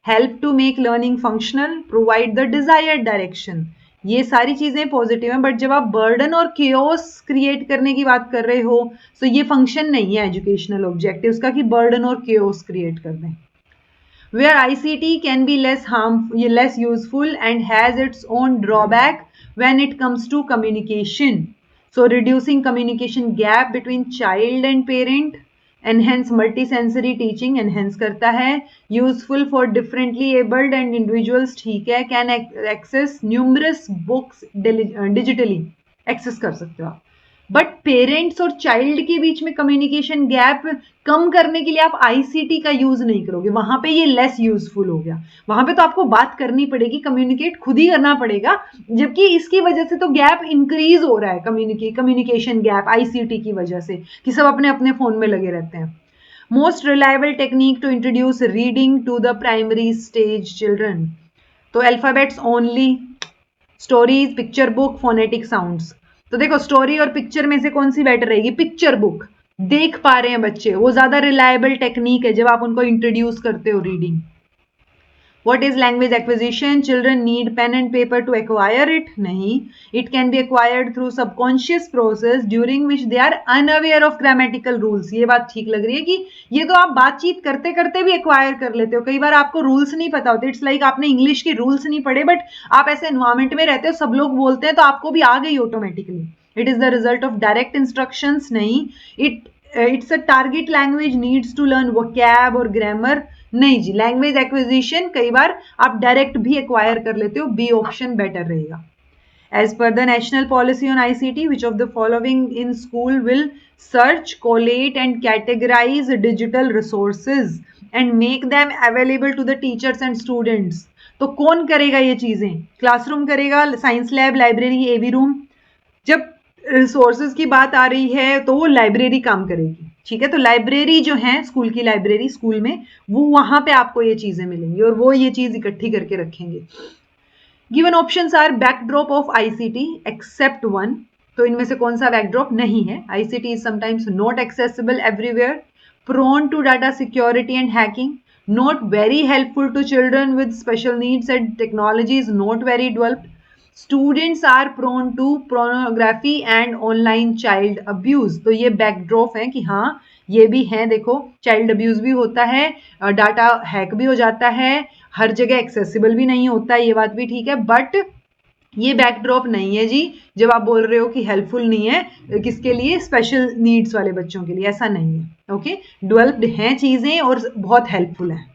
help to make learning functional, provide the desired direction, ये सारी चीजें पॉजिटिव हैं, बट जब आप बर्डन और केओस क्रिएट करने की बात कर रहे हो तो ये फंक्शन नहीं है एजुकेशनल ऑब्जेक्टिव का कि बर्डन और केओस क्रिएट कर दें. Where ICT can be less useful and has its own drawback when it comes to communication. So reducing communication gap between child and parent, enhance multisensory teaching, enhance करता है, useful for differently abled and individuals, ठीक है, can access numerous books digitally, access कर सकते हो आप. बट पेरेंट्स और चाइल्ड के बीच में कम्युनिकेशन गैप कम करने के लिए आप आईसीटी का यूज नहीं करोगे, वहां पे ये लेस यूजफुल हो गया. वहां पे तो आपको बात करनी पड़ेगी, कम्युनिकेट खुद ही करना पड़ेगा, जबकि इसकी वजह से तो गैप इंक्रीज हो रहा है, कम्युनिकेशन गैप आईसीटी की वजह से, कि सब अपने अपने फोन में लगे रहते हैं. Most reliable technique to introduce reading to the primary stage children. तो alphabets only, stories, picture book, phonetic sounds. तो देखो स्टोरी और पिक्चर में से कौन सी बेटर रहेगी? Picture book. देख पा रहे हैं बच्चे, वो ज्यादा रिलायबल टेक्निक है जब आप उनको इंट्रोड्यूस करते हो reading. What is language acquisition? Children need pen and paper to acquire it. नहीं. It can be acquired through subconscious process during which they are unaware of grammatical rules. ये बात ठीक लग रही है कि ये तो आप बातचीत करते करते भी एक्वायर कर लेते हो. कई बार आपको रूल्स नहीं पता होते. इट्स लाइक आपने इंग्लिश के रूल्स नहीं पढ़े, बट आप ऐसे एनवायरमेंट में रहते हो, सब लोग बोलते हैं तो आपको भी आ गई automatically. It is the result of direct instructions. नहीं. It's a target language needs to learn vocab और ग्रामर. नहीं जी, लैंग्वेज एक्विजिशन कई बार आप डायरेक्ट भी एक्वायर कर लेते हो. बी ऑप्शन बेटर रहेगा. As per the national policy on ICT, which of the following in school will search, collate and categorise digital resources and make them available to the teachers and students. तो कौन करेगा ये चीजें? क्लासरूम करेगा, science lab, library, AV room. जब रिसोर्सेज की बात आ रही है तो वो लाइब्रेरी काम करेगी. ठीक है, तो लाइब्रेरी जो है, स्कूल की लाइब्रेरी, स्कूल में वो वहां पे आपको ये चीजें मिलेंगी और वो ये चीज इकट्ठी करके रखेंगे. Given options are backdrop of ICT except one. तो इनमें से कौन सा बैकड्रॉप नहीं है? ICT is sometimes not accessible everywhere, prone to data security and hacking, not very helpful to children with special needs, and technology is not very developed. Students are prone to pornography and online child abuse. तो ये बैकड्रॉप है कि हाँ ये भी है. देखो चाइल्ड अब्यूज भी होता है, डाटा हैक भी हो जाता है, हर जगह एक्सेसिबल भी नहीं होता, ये बात भी ठीक है, बट ये बैकड्रॉप नहीं है जी जब आप बोल रहे हो कि हेल्पफुल नहीं है. किसके लिए? स्पेशल नीड्स वाले बच्चों के लिए. ऐसा नहीं है. ओके, डेवलप्ड हैं चीजें और बहुत हेल्पफुल है.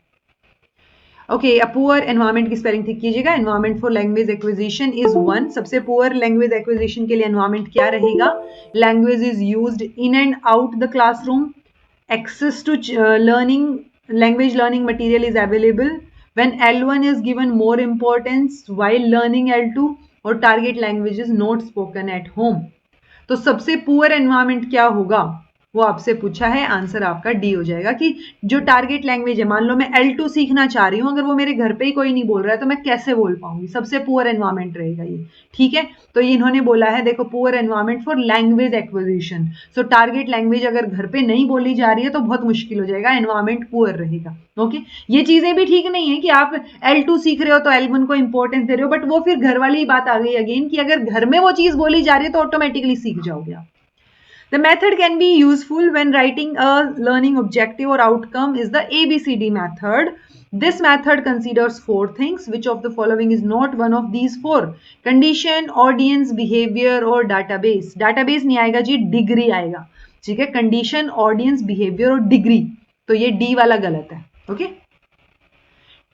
ओके, अ पुअर एनवायरमेंट की स्पेलिंग ठीक कीजिएगा. Environment for language acquisition is one. सबसे पुअर लैंग्वेज एक्विजिशन के लिए एनवायरमेंट क्या रहेगा? Language is used in and out the classroom. Access to learning, language learning material is available. When L1 is given more importance while learning L2, और target language is not spoken at home. तो सबसे पुअर एनवायरमेंट क्या होगा वो आपसे पूछा है. आंसर आपका डी हो जाएगा कि जो टारगेट लैंग्वेज है, मान लो मैं L2 सीखना चाह रही हूँ, अगर वो मेरे घर पे ही कोई नहीं बोल रहा है तो मैं कैसे बोल पाऊंगी? सबसे पुअर एनवायरमेंट रहेगा ये. ठीक है, तो इन्होंने बोला है देखो poor environment for language acquisition. So target language अगर घर पे नहीं बोली जा रही है तो बहुत मुश्किल हो जाएगा, एनवायरमेंट पुअर रहेगा. ओके, ये चीजें भी ठीक नहीं है कि आप L2 सीख रहे हो तो L1 को इंपॉर्टेंस दे रहे हो, बट वो फिर घर वाली बात आ गई अगेन कि अगर घर में वो चीज बोली जा रही है तो ऑटोमेटिकली सीख जाओगे आप. The method can be useful when writing a learning objective or outcome is the ABCD method. This method considers four things. Which of the following is not one of these four? Condition, audience, behavior और database. Database नहीं आएगा जी, डिग्री आएगा. ठीक है, कंडीशन, ऑडियंस, बिहेवियर और डिग्री. तो ये डी वाला गलत है. Okay,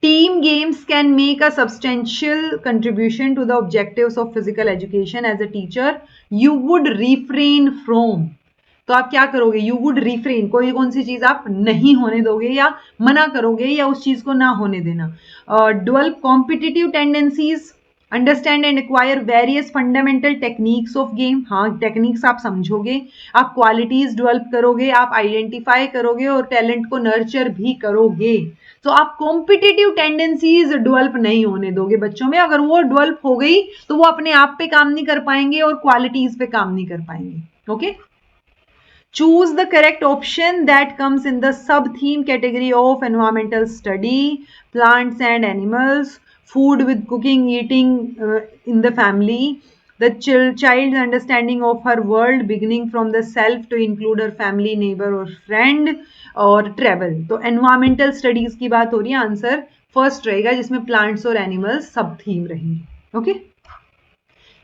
Team games can make a substantial contribution to the objectives of physical education. As a teacher, you would refrain from. तो आप क्या करोगे? You would refrain. कोई कौन सी चीज आप नहीं होने दोगे या मना करोगे या उस चीज को ना होने देना. Develop competitive tendencies. Understand and acquire various fundamental techniques of game. हाँ, टेक्निक्स आप समझोगे, आप क्वालिटीज डेवलप करोगे, आप आइडेंटिफाई करोगे और टैलेंट को नर्चर भी करोगे. तो आप कॉम्पिटिटिव टेंडेंसीज डेवलप नहीं होने दोगे बच्चों में. अगर वो डेवलप हो गई तो वो अपने आप पे काम नहीं कर पाएंगे और क्वालिटीज पे काम नहीं कर पाएंगे. Okay, choose the correct option that comes in the sub theme category of environmental study, plants and animals. food with cooking, eating in the family, the child's understanding of her world beginning from the self to include her family, neighbor or friend, और travel. तो environmental studies की बात हो रही है, आंसर फर्स्ट रहेगा जिसमें प्लांट्स और एनिमल्स सब थीम रहेंगे. ओके,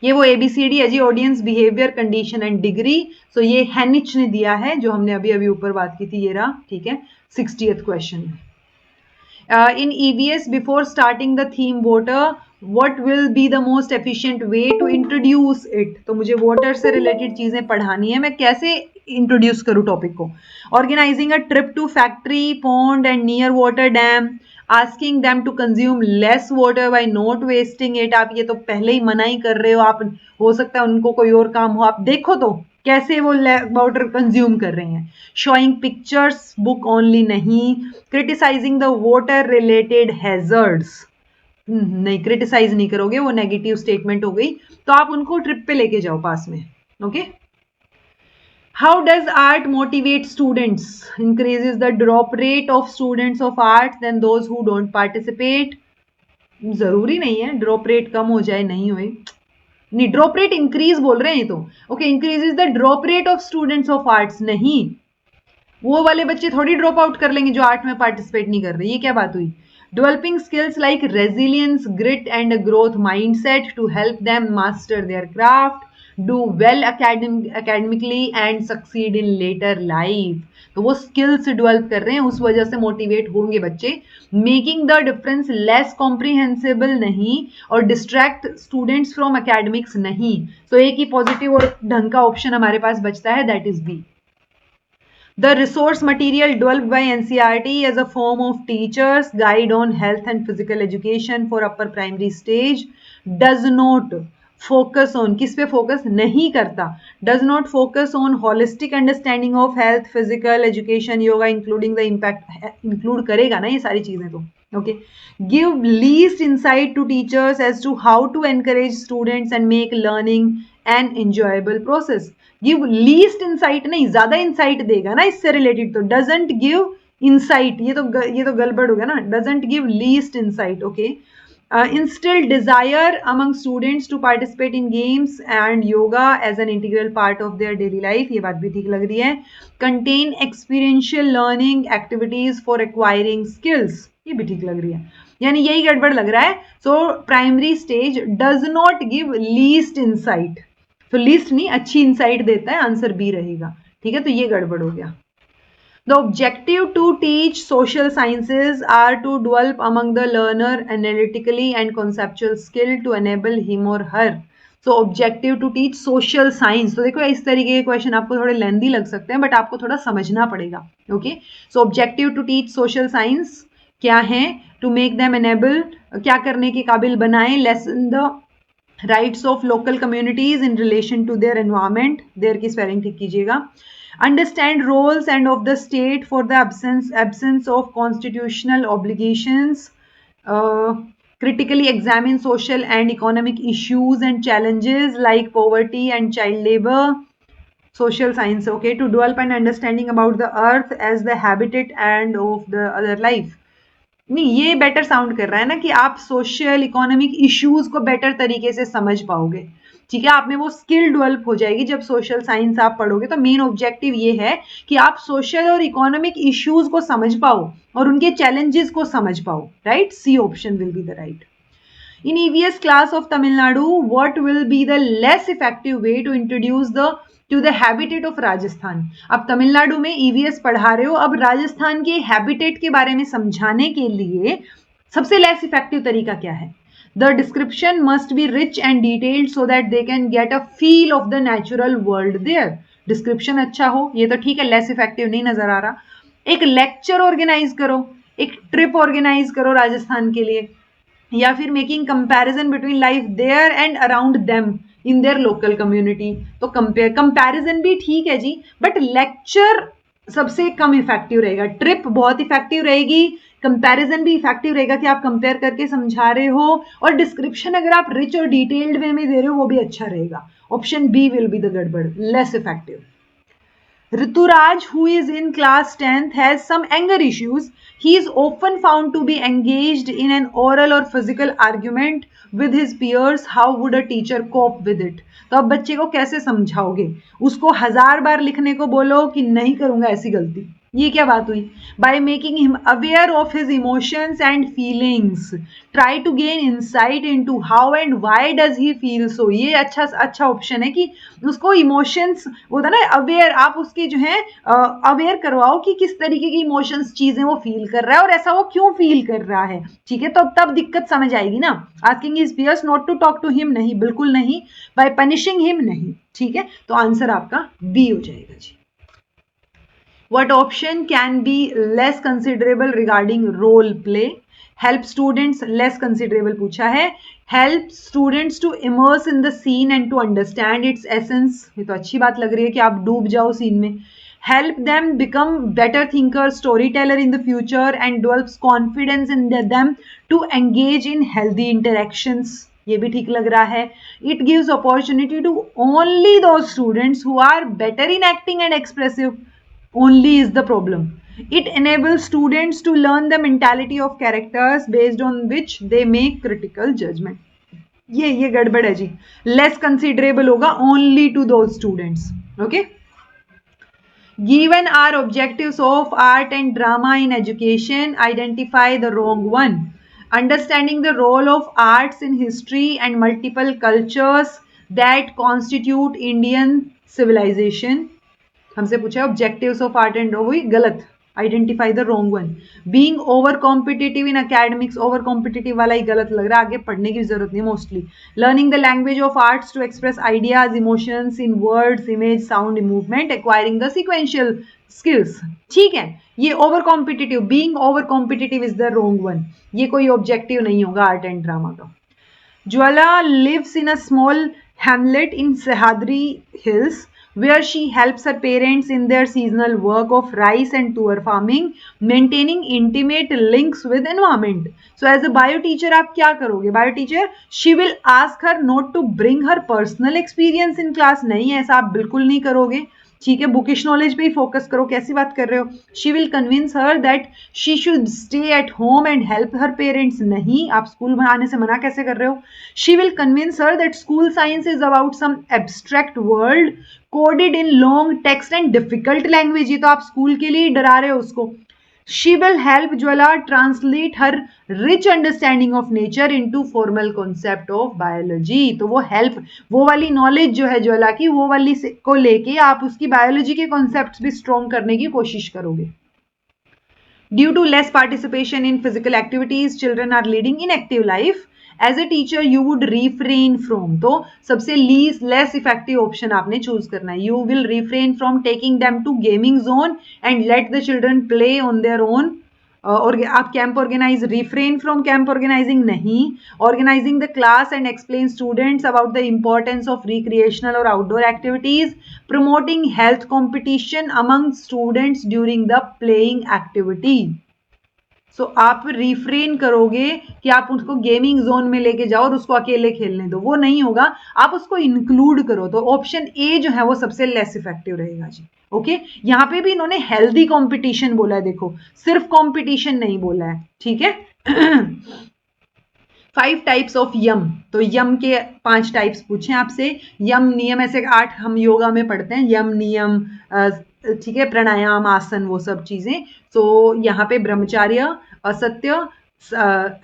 ये वो ABCD है जी, audience, behaviour, condition and degree. So ये हेनिच ने दिया है जो हमने अभी अभी ऊपर बात की थी, ये रहा. ठीक है, 60th question. In EVS, before starting the theme water, what will be the most efficient way to introduce it? तो मुझे water से related चीजें पढ़ानी है, मैं कैसे introduce करूँ टॉपिक को. Organizing a trip to factory, pond and near water dam, asking them to consume less water by not wasting it. आप ये तो पहले ही मना ही कर रहे हो, आप हो सकता है उनको कोई और काम हो, आप देखो तो कैसे वो वाटर कंज्यूम कर रहे हैं. शोइंग पिक्चर्स, बुक ओनली नहीं. Criticising the water related hazards, नहीं क्रिटिसाइज नहीं करोगे, वो नेगेटिव स्टेटमेंट हो गई. तो आप उनको ट्रिप पे लेके जाओ पास में. Okay, how does art motivate students? Increases the drop rate of students of art than those who don't participate. जरूरी नहीं है ड्रॉप रेट कम हो जाए, नहीं हुई, नहीं ड्रॉप रेट इंक्रीज बोल रहे हैं तो. Okay, increases the drop rate of students of arts, नहीं वो वाले बच्चे थोड़ी ड्रॉप आउट कर लेंगे जो आर्ट में पार्टिसिपेट नहीं कर रहे. ये क्या बात हुई? Developing skills like resilience, grit and growth mindset to help them master their craft, do well academically and succeed in later life. तो वो स्किल्स डेवलप कर रहे हैं, उस वजह से मोटिवेट होंगे बच्चे. Making the difference less comprehensible नहीं, और डिस्ट्रैक्ट स्टूडेंट्स फ्रॉम एकेडमिक्स नहीं. तो एक ही पॉजिटिव और ढंग का ऑप्शन हमारे पास बचता है, that is B. The resource material developed by NCERT as a form of teachers guide on health and physical education for upper primary stage does not focus on, किस पे फोकस नहीं करता, does not focus on holistic understanding of health, physical education, yoga including the impact, include करेगा ना ये सारी चीजें तो. Okay, give least insight to teachers as to how to encourage students and make learning an enjoyable process. Give least insight नहीं, ज्यादा इंसाइट देगा ना इससे रिलेटेड. तो डजंट गिव इंसाइट, ये तो गड़बड़ हो गया ना. Doesn't give least insight. Okay, instil desire among students to participate in games and yoga as an integral part of their daily life, ये बात भी ठीक लग रही है. Contain experiential learning activities for acquiring skills, ये भी ठीक लग रही है. यानी यही गड़बड़ लग रहा है. So primary stage does not give least insight, तो लीस्ट नहीं अच्छी इंसाइट देता है, आंसर बी रहेगा. ठीक है, तो ये गड़बड़ हो गया. The objective to teach social sciences are to develop among the learner analytically and conceptual skill to enable him और her. So objective to teach social science, तो देखो इस तरीके के क्वेश्चन आपको थोड़े लेंदी लग सकते हैं, बट आपको थोड़ा समझना पड़ेगा. Okay, so objective to teach social science क्या है? टू मेक देम एनेबल, क्या करने के काबिल बनाए, lessen the rights of local communities in relation to their environment, their की स्पेलिंग ठीक कीजिएगा. Understand roles and of the state for the absence of constitutional obligations, critically examine social and economic issues and challenges like poverty and child labor. Social science, okay, to develop an understanding about the earth as the habitat and of the other life. नहीं, ये बेटर साउंड कर रहा है ना कि आप सोशल इकोनॉमिक इश्यूज को बेटर तरीके से समझ पाओगे. ठीक है, आप में वो स्किल डेवलप हो जाएगी जब सोशल साइंस आप पढ़ोगे. तो मेन ऑब्जेक्टिव ये है कि आप सोशल और इकोनॉमिक इश्यूज को समझ पाओ और उनके चैलेंजेस को समझ पाओ. Right, C option will be the right. In EVS class of Tamil Nadu, what will be the less effective way to introduce to the habitat of Rajasthan? अब तमिलनाडु में EVS पढ़ा रहे हो, अब राजस्थान के हैबिटेट के बारे में समझाने के लिए सबसे लेस इफेक्टिव तरीका क्या है? The description must be rich and detailed so that they can get a feel of the natural world there. Description अच्छा हो, ये तो ठीक है, लेस इफेक्टिव नहीं नजर आ रहा. एक लेक्चर ऑर्गेनाइज करो, एक ट्रिप ऑर्गेनाइज करो राजस्थान के लिए, या फिर making comparison between life there and around them in their local community. तो कंपैरिजन भी ठीक है जी, बट लेक्चर सबसे कम इफेक्टिव रहेगा. ट्रिप बहुत इफेक्टिव रहेगी, कंपैरिजन भी इफेक्टिव रहेगा कि आप कंपेयर करके समझा रहे हो, और डिस्क्रिप्शन अगर आप रिच और डिटेल्ड वे में दे रहे हो वो भी अच्छा रहेगा. Option B will be the गड़बड़, less effective. Rituraj, who is in class 10th, has some anger issues. He is often found to be engaged in an oral or physical argument with his peers. How would a teacher cope with it? तो अब बच्चे को कैसे समझाओगे? उसको 1000 बार लिखने को बोलो कि नहीं करूंगा ऐसी गलती, ये क्या बात हुई? By making him aware of his emotions and feelings, try to gain insight into how and why does he feel so. ये अच्छा ऑप्शन है कि उसको इमोशंस होता ना अवेयर, आप उसकी जो है अवेयर करवाओ कि किस तरीके की इमोशंस चीजें वो फील कर रहा है और ऐसा वो क्यों फील कर रहा है। ठीक है, तो तब दिक्कत समझ आएगी ना। Asking his peers not to talk to him, नहीं, बिल्कुल नहीं। बाय पनिशिंग हिम, नहीं। ठीक है, तो आंसर आपका बी हो जाएगा जी। What option can be less considerable regarding role play? Help students, less considerable पूछा है। Help students to immerse in the scene and to understand its essence, ये तो अच्छी बात लग रही है कि आप डूब जाओ सीन में। Help them become better thinkers, storyteller in the future and develops confidence in them to engage in healthy interactions, ये भी ठीक लग रहा है। It gives opportunity to only those students who are better in acting and expressive, only is the problem. It enables students to learn the mentality of characters based on which they make critical judgment. ये गड़बड़ है जी। लेस कंसिडरेबल होगा only to those students. Okay, given are objectives of art and drama in education, identify the wrong one. Understanding the role of arts in history and multiple cultures that constitute Indian civilization. हमसे पूछा है ऑब्जेक्टिव्स ऑफ आर्ट एंड हुई गलत, identify the wrong one. Being over competitive in academics, over competitive वाला ही गलत लग रहा है, आगे पढ़ने की जरूरत नहीं mostly. Learning the language of arts to express ideas emotions in words image sound movement, acquiring the sequential skills. ठीक है, ये over competitive, being over competitive is the wrong one, ये कोई ऑब्जेक्टिव नहीं होगा आर्ट एंड ड्रामा का। Jwala lives in a small hamlet in Sahyadri hills where she helps her parents in their seasonal work of rice and tuar farming, maintaining intimate links with environment. So as a bio teacher आप क्या करोगे? Bio teacher, she will ask her not to bring her personal experience in class, नहीं, ऐसा आप बिल्कुल नहीं करोगे। ठीक है, बुकिश नॉलेज पे ही फोकस करो, कैसी बात कर रहे हो। She will convince her that she should stay at home and help her parents, नहीं, आप स्कूल में आने से मना कैसे कर रहे हो। She will convince her that school science is about some abstract world coded in long text and difficult language, ये तो आप स्कूल के लिए डरा रहे हो उसको। She will help Jwala translate her rich understanding of nature into formal concept of biology. तो वो help, वो वाली knowledge जो है ज्वाला की, वो वाली को लेके आप उसकी बायोलॉजी के concepts भी strong करने की कोशिश करोगे। Due to less participation in physical activities, children are leading inactive life. As a teacher, you would refrain from, तो सबसे least less effective option आपने choose करना है। You will refrain from taking them to gaming zone and let the children play on their own. और आप camp organise, refrain from camp organising नहीं, organising the class and explain students about the importance of recreational और outdoor activities, promoting health competition among students during the playing activity. So आप रिफ्रेन करोगे कि आप उसको गेमिंग जोन में लेके जाओ और उसको अकेले खेलने दो, वो नहीं होगा, आप उसको इंक्लूड करो। तो ऑप्शन ए जो है वो सबसे लेस इफेक्टिव रहेगा जी। ओके, यहाँ पे भी इन्होंने हेल्दी कंपटीशन बोला है, देखो सिर्फ कंपटीशन नहीं बोला है। ठीक है, 5 टाइप्स ऑफ यम, तो यम के 5 टाइप्स पूछे आपसे। यम नियम ऐसे 8 हम योगा में पढ़ते हैं, यम नियम, ठीक है, प्राणायाम, आसन, वो सब चीजें। तो यहाँ पे ब्रह्मचार्य, असत्य,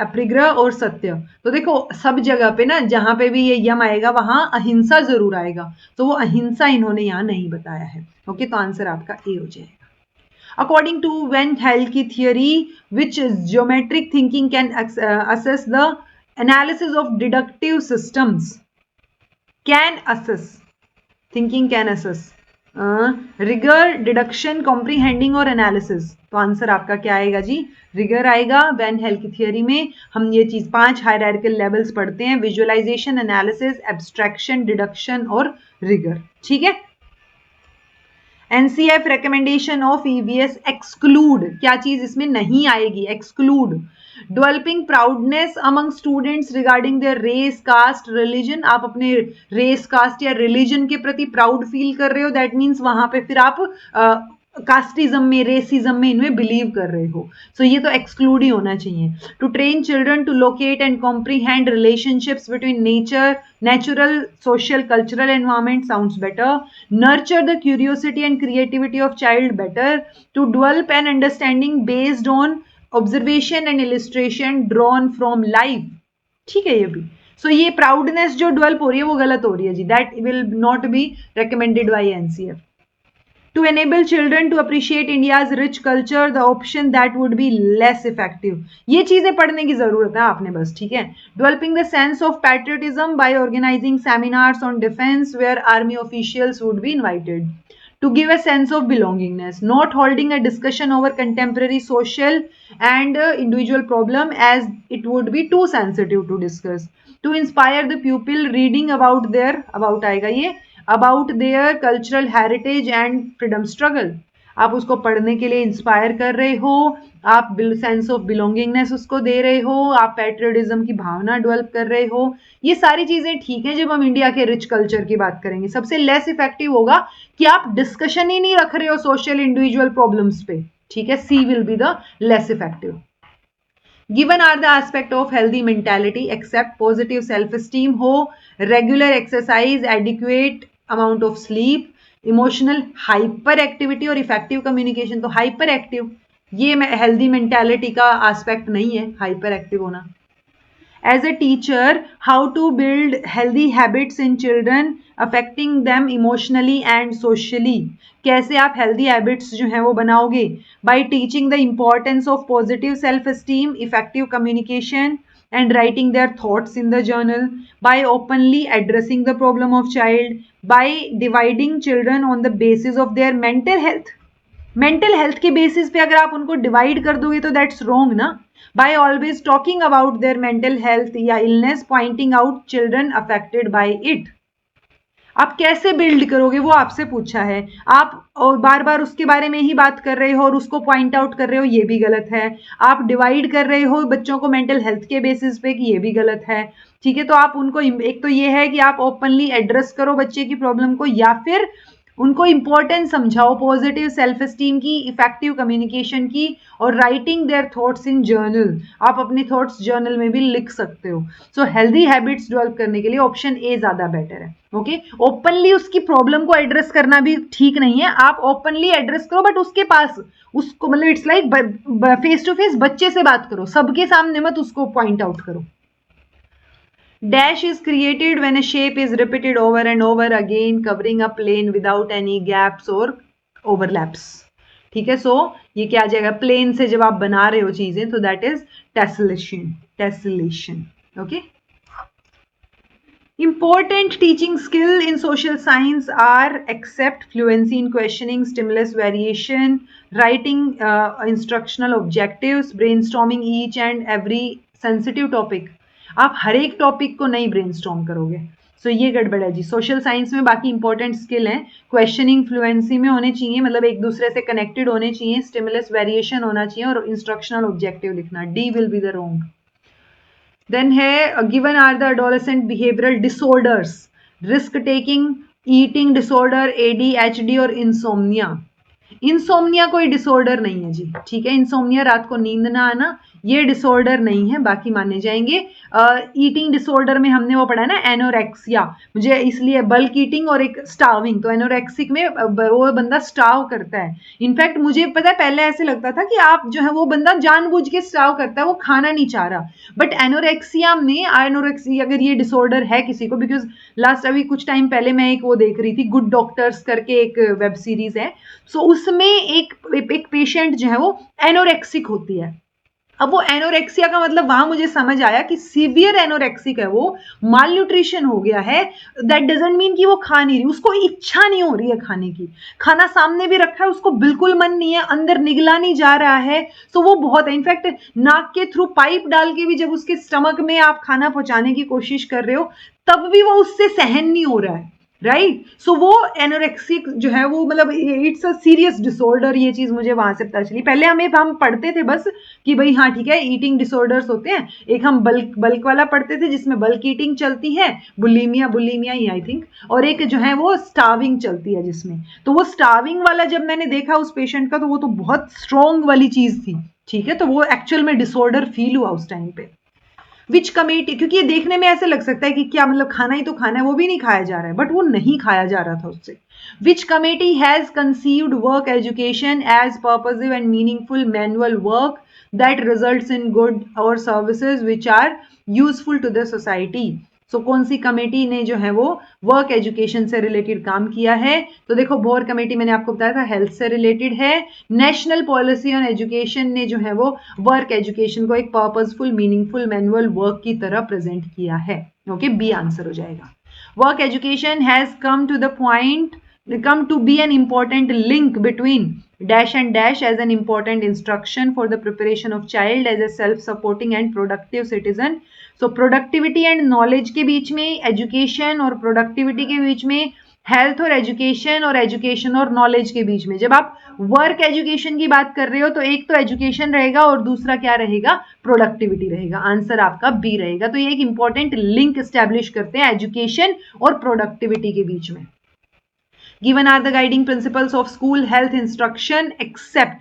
अपरिग्रह और सत्य। तो देखो सब जगह पे ना जहां पे भी ये यम आएगा वहां अहिंसा जरूर आएगा, तो वो अहिंसा इन्होंने यहाँ नहीं बताया है। ओके, तो आंसर आपका ए हो जाएगा। अकॉर्डिंग टू वेन हेल की theory, which geometric thinking can assess the analysis of deductive systems, can assess, thinking can assess, rigour, deduction, comprehending और एनालिसिस। तो आंसर आपका क्या आएगा जी? रिगर आएगा। वैन हेल की थियोरी में हम ये चीज 5 हायरार्किकल लेवल्स पढ़ते हैं, विजुअलाइजेशन, एनालिसिस, एब्स्ट्रैक्शन, डिडक्शन और रिगर। ठीक है, NCF recommendation of EVS exclude, क्या चीज इसमें नहीं आएगी, exclude. Developing proudness among students regarding their race, caste, religion, आप अपने रेस, कास्ट या रिलीजन के प्रति प्राउड फील कर रहे हो, दैट मीन्स वहां पे फिर आप कास्टिज्म में, रेसिज्म में इनमें बिलीव कर रहे हो, सो ये तो एक्सक्लूड ही होना चाहिए। To train children to locate and comprehend relationships between nature, natural, social, cultural environment sounds better. Nurture the curiosity and creativity of child better. To develop an understanding based on observation and illustration drawn from life. ठीक है ये भी। सो ये प्राउडनेस जो डेवलप हो रही है वो गलत हो रही है जी, that will not be recommended by NCF. To enable children to appreciate India's rich culture, the option that would be less effective. ये चीजें पढ़ने की जरूरत है आपने बस, ठीक है। Developing the sense of patriotism by organizing seminars on defense where army officials would be invited. To give a sense of belongingness, not holding a discussion over contemporary social and individual problem as it would be too sensitive to discuss. To inspire the pupil reading about their, about आएगा ये, about their cultural heritage and freedom struggle. आप उसको पढ़ने के लिए इंस्पायर कर रहे हो, आप सेंस ऑफ बिलोंगिंगनेस उसको दे रहे हो, आप पैट्रियटिज्म की भावना डेवलप कर रहे हो, ये सारी चीजें ठीक है जब हम इंडिया के रिच कल्चर की बात करेंगे। सबसे लेस इफेक्टिव होगा कि आप डिस्कशन ही नहीं रख रहे हो सोशल इंडिविजुअल प्रॉब्लम्स पे, ठीक है, C will be the less effective. Given are the aspect of healthy mentality except positive self-esteem हो, regular exercise, adequate amount of sleep, emotional hyperactivity और effective communication। तो hyperactive ये healthy mentality का aspect नहीं है, hyperactive होना। As a teacher, how to build healthy habits in children affecting them emotionally and socially. कैसे आप healthy habits जो हैं वो बनाओगे? By teaching the importance of positive self-esteem, effective communication and writing their thoughts in the journal, by openly addressing the problem of child, by dividing children on the basis of their mental health. Mental health के बेसिस पे अगर आप उनको डिवाइड कर दोगे तो दैट्स रॉन्ग ना। By always talking about their mental health या illness, pointing out children affected by it. आप कैसे बिल्ड करोगे वो आपसे पूछा है, आप और बार बार उसके बारे में ही बात कर रहे हो और उसको पॉइंट आउट कर रहे हो, ये भी गलत है। आप डिवाइड कर रहे हो बच्चों को मेंटल हेल्थ के बेसिस पे, कि ये भी गलत है, ठीक है। तो आप उनको, एक तो ये है कि आप ओपनली एड्रेस करो बच्चे की प्रॉब्लम को, या फिर उनको इंपॉर्टेंस समझाओ पॉजिटिव सेल्फ एस्टीम की, इफेक्टिव कम्युनिकेशन की, और writing their thoughts in journal. आप अपने थॉट्स जर्नल में भी लिख सकते हो। सो हेल्दी हैबिट्स डेवलप करने के लिए ऑप्शन ए ज्यादा बेटर है। ओके, ओपनली उसकी प्रॉब्लम को एड्रेस करना भी ठीक नहीं है, आप ओपनली एड्रेस करो बट उसके पास उसको, मतलब it's like face to face बच्चे से बात करो, सबके सामने मत उसको पॉइंट आउट करो। Dash is created when a shape is repeated over and over again, covering a plane without any gaps or overlaps. ठीक है, सो ये क्या आ जाएगा, प्लेन से जब आप बना रहे हो चीजें तो that is tessellation, tessellation. Okay, important teaching skill in social science are accept, fluency in questioning, stimulus variation, writing instructional objectives, brainstorming each and every sensitive topic. आप हर एक टॉपिक को नहीं ब्रेनस्टॉर्म करोगे, सो ये गड़बड़ है जी। सोशल साइंस में बाकी इंपॉर्टेंट स्किल है, क्वेश्चनिंग फ्लुएंसी में होने चाहिए, मतलब एक दूसरे से कनेक्टेड होने चाहिए, स्टिमुलस वेरिएशन होना चाहिए, और इंस्ट्रक्शनल ऑब्जेक्टिव लिखना। D will be the wrong. Then है given are the adolescent behavioural disorders, risk taking, eating disorder, ADHD और इंसोम्निया। इंसोम्निया कोई डिसऑर्डर नहीं है जी, ठीक है। इंसोम्निया रात को नींद ना आना, ये डिसऑर्डर नहीं है, बाकी माने जाएंगे। ईटिंग डिसऑर्डर में हमने वो पढ़ा है ना, एनोरेक्सिया, मुझे इसलिए बल्क ईटिंग और एक स्टार्विंग। तो एनोरेक्सिक में वो बंदा स्टार्व करता है। इनफैक्ट मुझे पता है पहले ऐसे लगता था कि आप जो है वो बंदा जानबूझ के स्टार्व करता है, वो खाना नहीं चाह रहा, बट एनोरेक्सिया में, एनोरेक्सिया अगर ये डिसऑर्डर है किसी को, बिकॉज लास्ट अभी कुछ टाइम पहले मैं एक वो देख रही थी, गुड डॉक्टर्स करके एक वेब सीरीज है, सो उसमें एक पेशेंट जो है वो एनोरेक्सिक होती है। अब वो एनोरेक्सिया का मतलब वहां मुझे समझ आया कि सीवियर एनोरेक्सिक है, वो माल न्यूट्रिशन हो गया है। दैट डजंट मीन कि वो खा नहीं रही, उसको इच्छा नहीं हो रही है खाने की, खाना सामने भी रखा है उसको बिल्कुल मन नहीं है, अंदर निगला नहीं जा रहा है, सो वो बहुत है। इनफैक्ट नाक के थ्रू पाइप डाल के भी जब उसके स्टमक में आप खाना पहुंचाने की कोशिश कर रहे हो तब भी वो उससे सहन नहीं हो रहा है, राइट। सो वो एनोरेक्सिक जो है वो मतलब इट्स अ सीरियस डिसऑर्डर, ये चीज मुझे वहां से पता चली। पहले हम पढ़ते थे बस कि भाई हाँ ठीक है ईटिंग डिसऑर्डर्स होते हैं, एक हम बल्क बल्क वाला पढ़ते थे जिसमें बल्क ईटिंग चलती है, bulimia bulimia he I think, और एक जो है वो स्टार्विंग चलती है जिसमें, तो वो स्टार्विंग वाला जब मैंने देखा उस पेशेंट का तो वो तो बहुत स्ट्रॉन्ग वाली चीज थी, ठीक है, तो वो एक्चुअल में डिसऑर्डर फील हुआ उस टाइम पे। विच कमेटी, क्योंकि ये देखने में ऐसे लग सकता है कि क्या मतलब खाना ही तो खाना है, वो भी नहीं खाया जा रहा है, बट वो नहीं खाया जा रहा था उससे। Which committee has conceived work education as purposive and meaningful manual work that results in good और services which are useful to the society. So कौन सी कमेटी ने जो है वो वर्क एजुकेशन से रिलेटेड काम किया है? तो देखो बोर कमेटी मैंने आपको बताया था हेल्थ से रिलेटेड है। नेशनल पॉलिसी ऑन एजुकेशन ने जो है वो वर्क एजुकेशन को एक पर्पसफुल मीनिंगफुल मैनुअल वर्क की तरह प्रेजेंट किया है। ओके, बी आंसर हो जाएगा। Work education has come to the point come to be an important link between dash and dash as an important instruction for the preparation of child as a self-supporting and productive citizen. So productivity and knowledge के बीच में, education और productivity के बीच में, हेल्थ और एजुकेशन और नॉलेज के बीच में, जब आप वर्क एजुकेशन की बात कर रहे हो तो एक तो एजुकेशन रहेगा और दूसरा क्या रहेगा? प्रोडक्टिविटी रहेगा। आंसर आपका बी रहेगा। तो ये एक इंपॉर्टेंट लिंक एस्टेब्लिश करते हैं एजुकेशन और प्रोडक्टिविटी के बीच में। Given are the guiding principles of school health instruction except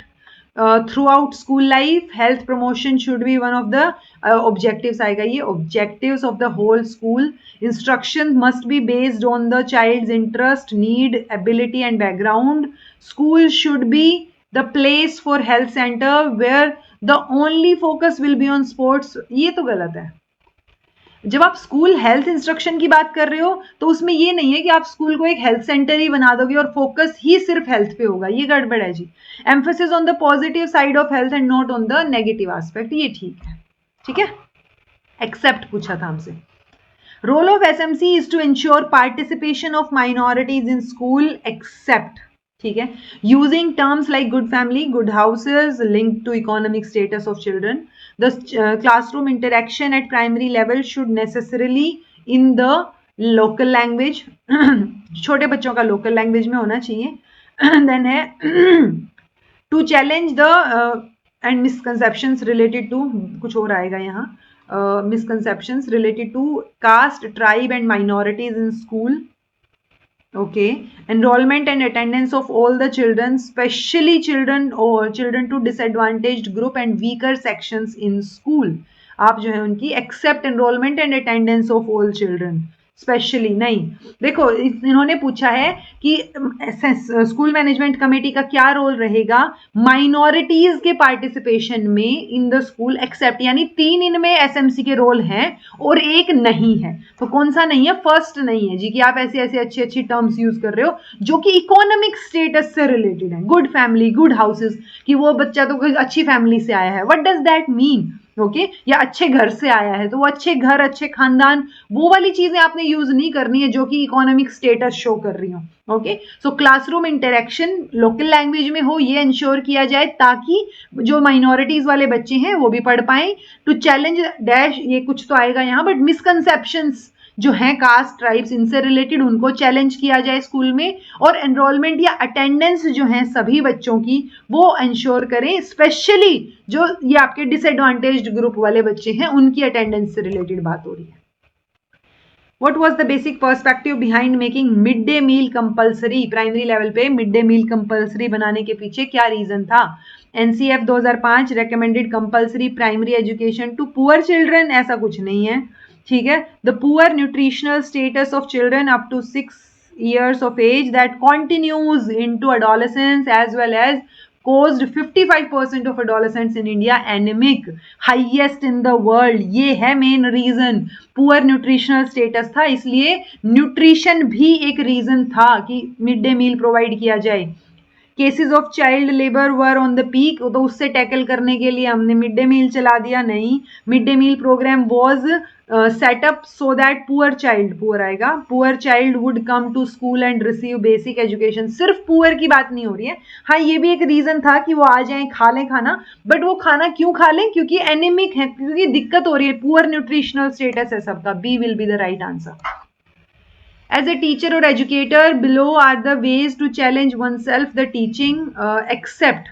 throughout school life health promotion should be one of the objectives आएगा ये objectives of the whole school. Instruction must be based on the child's interest, need, ability and background. School should be the place for health center where the only focus will be on sports. ये तो गलत है। जब आप स्कूल हेल्थ इंस्ट्रक्शन की बात कर रहे हो तो उसमें ये नहीं है कि आप स्कूल को एक हेल्थ सेंटर ही बना दोगे और फोकस ही सिर्फ हेल्थ पे होगा, ये गड़बड़ है जी। Emphasis on the positive side of health and not on the negative aspect, ये ठीक है। ठीक है, एक्सेप्ट पूछा था हमसे। Role of SMC is to ensure participation of minorities in school except, ठीक है, using terms like good family, good houses, link to economic status of children. The classroom interaction at primary level should necessarily in the local language. छोटे बच्चों का local language में होना चाहिए. Then है to challenge the and misconceptions related to, कुछ और आएगा यहाँ, misconceptions related to caste, tribe and minorities in school. Okay, enrollment and attendance of all the children, especially children or children to disadvantaged group and weaker sections in school. आप जो है उनकी accept enrolment and attendance of all children, specially नहीं। देखो इन्होंने पूछा है कि स्कूल मैनेजमेंट कमेटी का क्या रोल रहेगा माइनॉरिटीज के पार्टिसिपेशन में इन द स्कूल एक्सेप्ट, यानी 3 इनमें एसएमसी के रोल हैं और एक नहीं है। तो कौन सा नहीं है? फर्स्ट नहीं है जी, कि आप ऐसे ऐसे अच्छी अच्छी टर्म्स यूज कर रहे हो जो कि इकोनॉमिक स्टेटस से रिलेटेड है। गुड फैमिली, गुड हाउसेस, कि वो बच्चा तो कोई अच्छी फैमिली से आया है, what does that mean? Okay, या अच्छे घर से आया है तो वो अच्छे घर, अच्छे खानदान, वो वाली चीजें आपने यूज नहीं करनी है जो कि इकोनॉमिक स्टेटस शो कर रही हो। ओके, सो क्लासरूम इंटरेक्शन लोकल लैंग्वेज में हो, ये इंश्योर किया जाए ताकि जो माइनॉरिटीज वाले बच्चे हैं वो भी पढ़ पाए। टू चैलेंज डैश, ये कुछ तो आएगा यहाँ, बट मिसकंसेप्शंस जो हैं कास्ट, ट्राइब्स, इनसे रिलेटेड उनको चैलेंज किया जाए स्कूल में। और एनरोलमेंट या अटेंडेंस जो है सभी बच्चों की वो इंश्योर करें, स्पेशली जो ये आपके डिसएडवांटेज्ड ग्रुप वाले बच्चे हैं उनकी अटेंडेंस से रिलेटेड बात हो रही है। What was the basic perspective behind making mid day meal compulsory? Primary level पे मिड डे मील कंपल्सरी बनाने के पीछे क्या रीजन था? NCF 2005 recommended compulsory primary education to poor children, ऐसा कुछ नहीं है। ठीक है, the poor nutritional status of children up to 6 years of age that continues into adolescence as well as caused 55% of adolescents in India anemic, highest in the world. ये है main reason, poor nutritional status था, इसलिए न्यूट्रिशन भी एक रीजन था कि मिड डे मील प्रोवाइड किया जाए। Cases of child labour were on the peak, तो उससे टैकल करने के लिए हमने मिड डे मील चला दिया? नहीं, mid day meal programme was set up so that poor child, poor आएगा, poor child would come to school and receive basic education. सिर्फ पुअर की बात नहीं हो रही है, हाँ ये भी एक रीजन था कि वो आ जाएं, खा लें खाना, बट वो खाना क्यों खा लें? क्योंकि एनीमिक है, क्योंकि दिक्कत हो रही है, पुअर न्यूट्रिशनल स्टेटस है सबका। B will be the right answer. As a teacher or educator, below are the ways to challenge oneself the teaching, accept,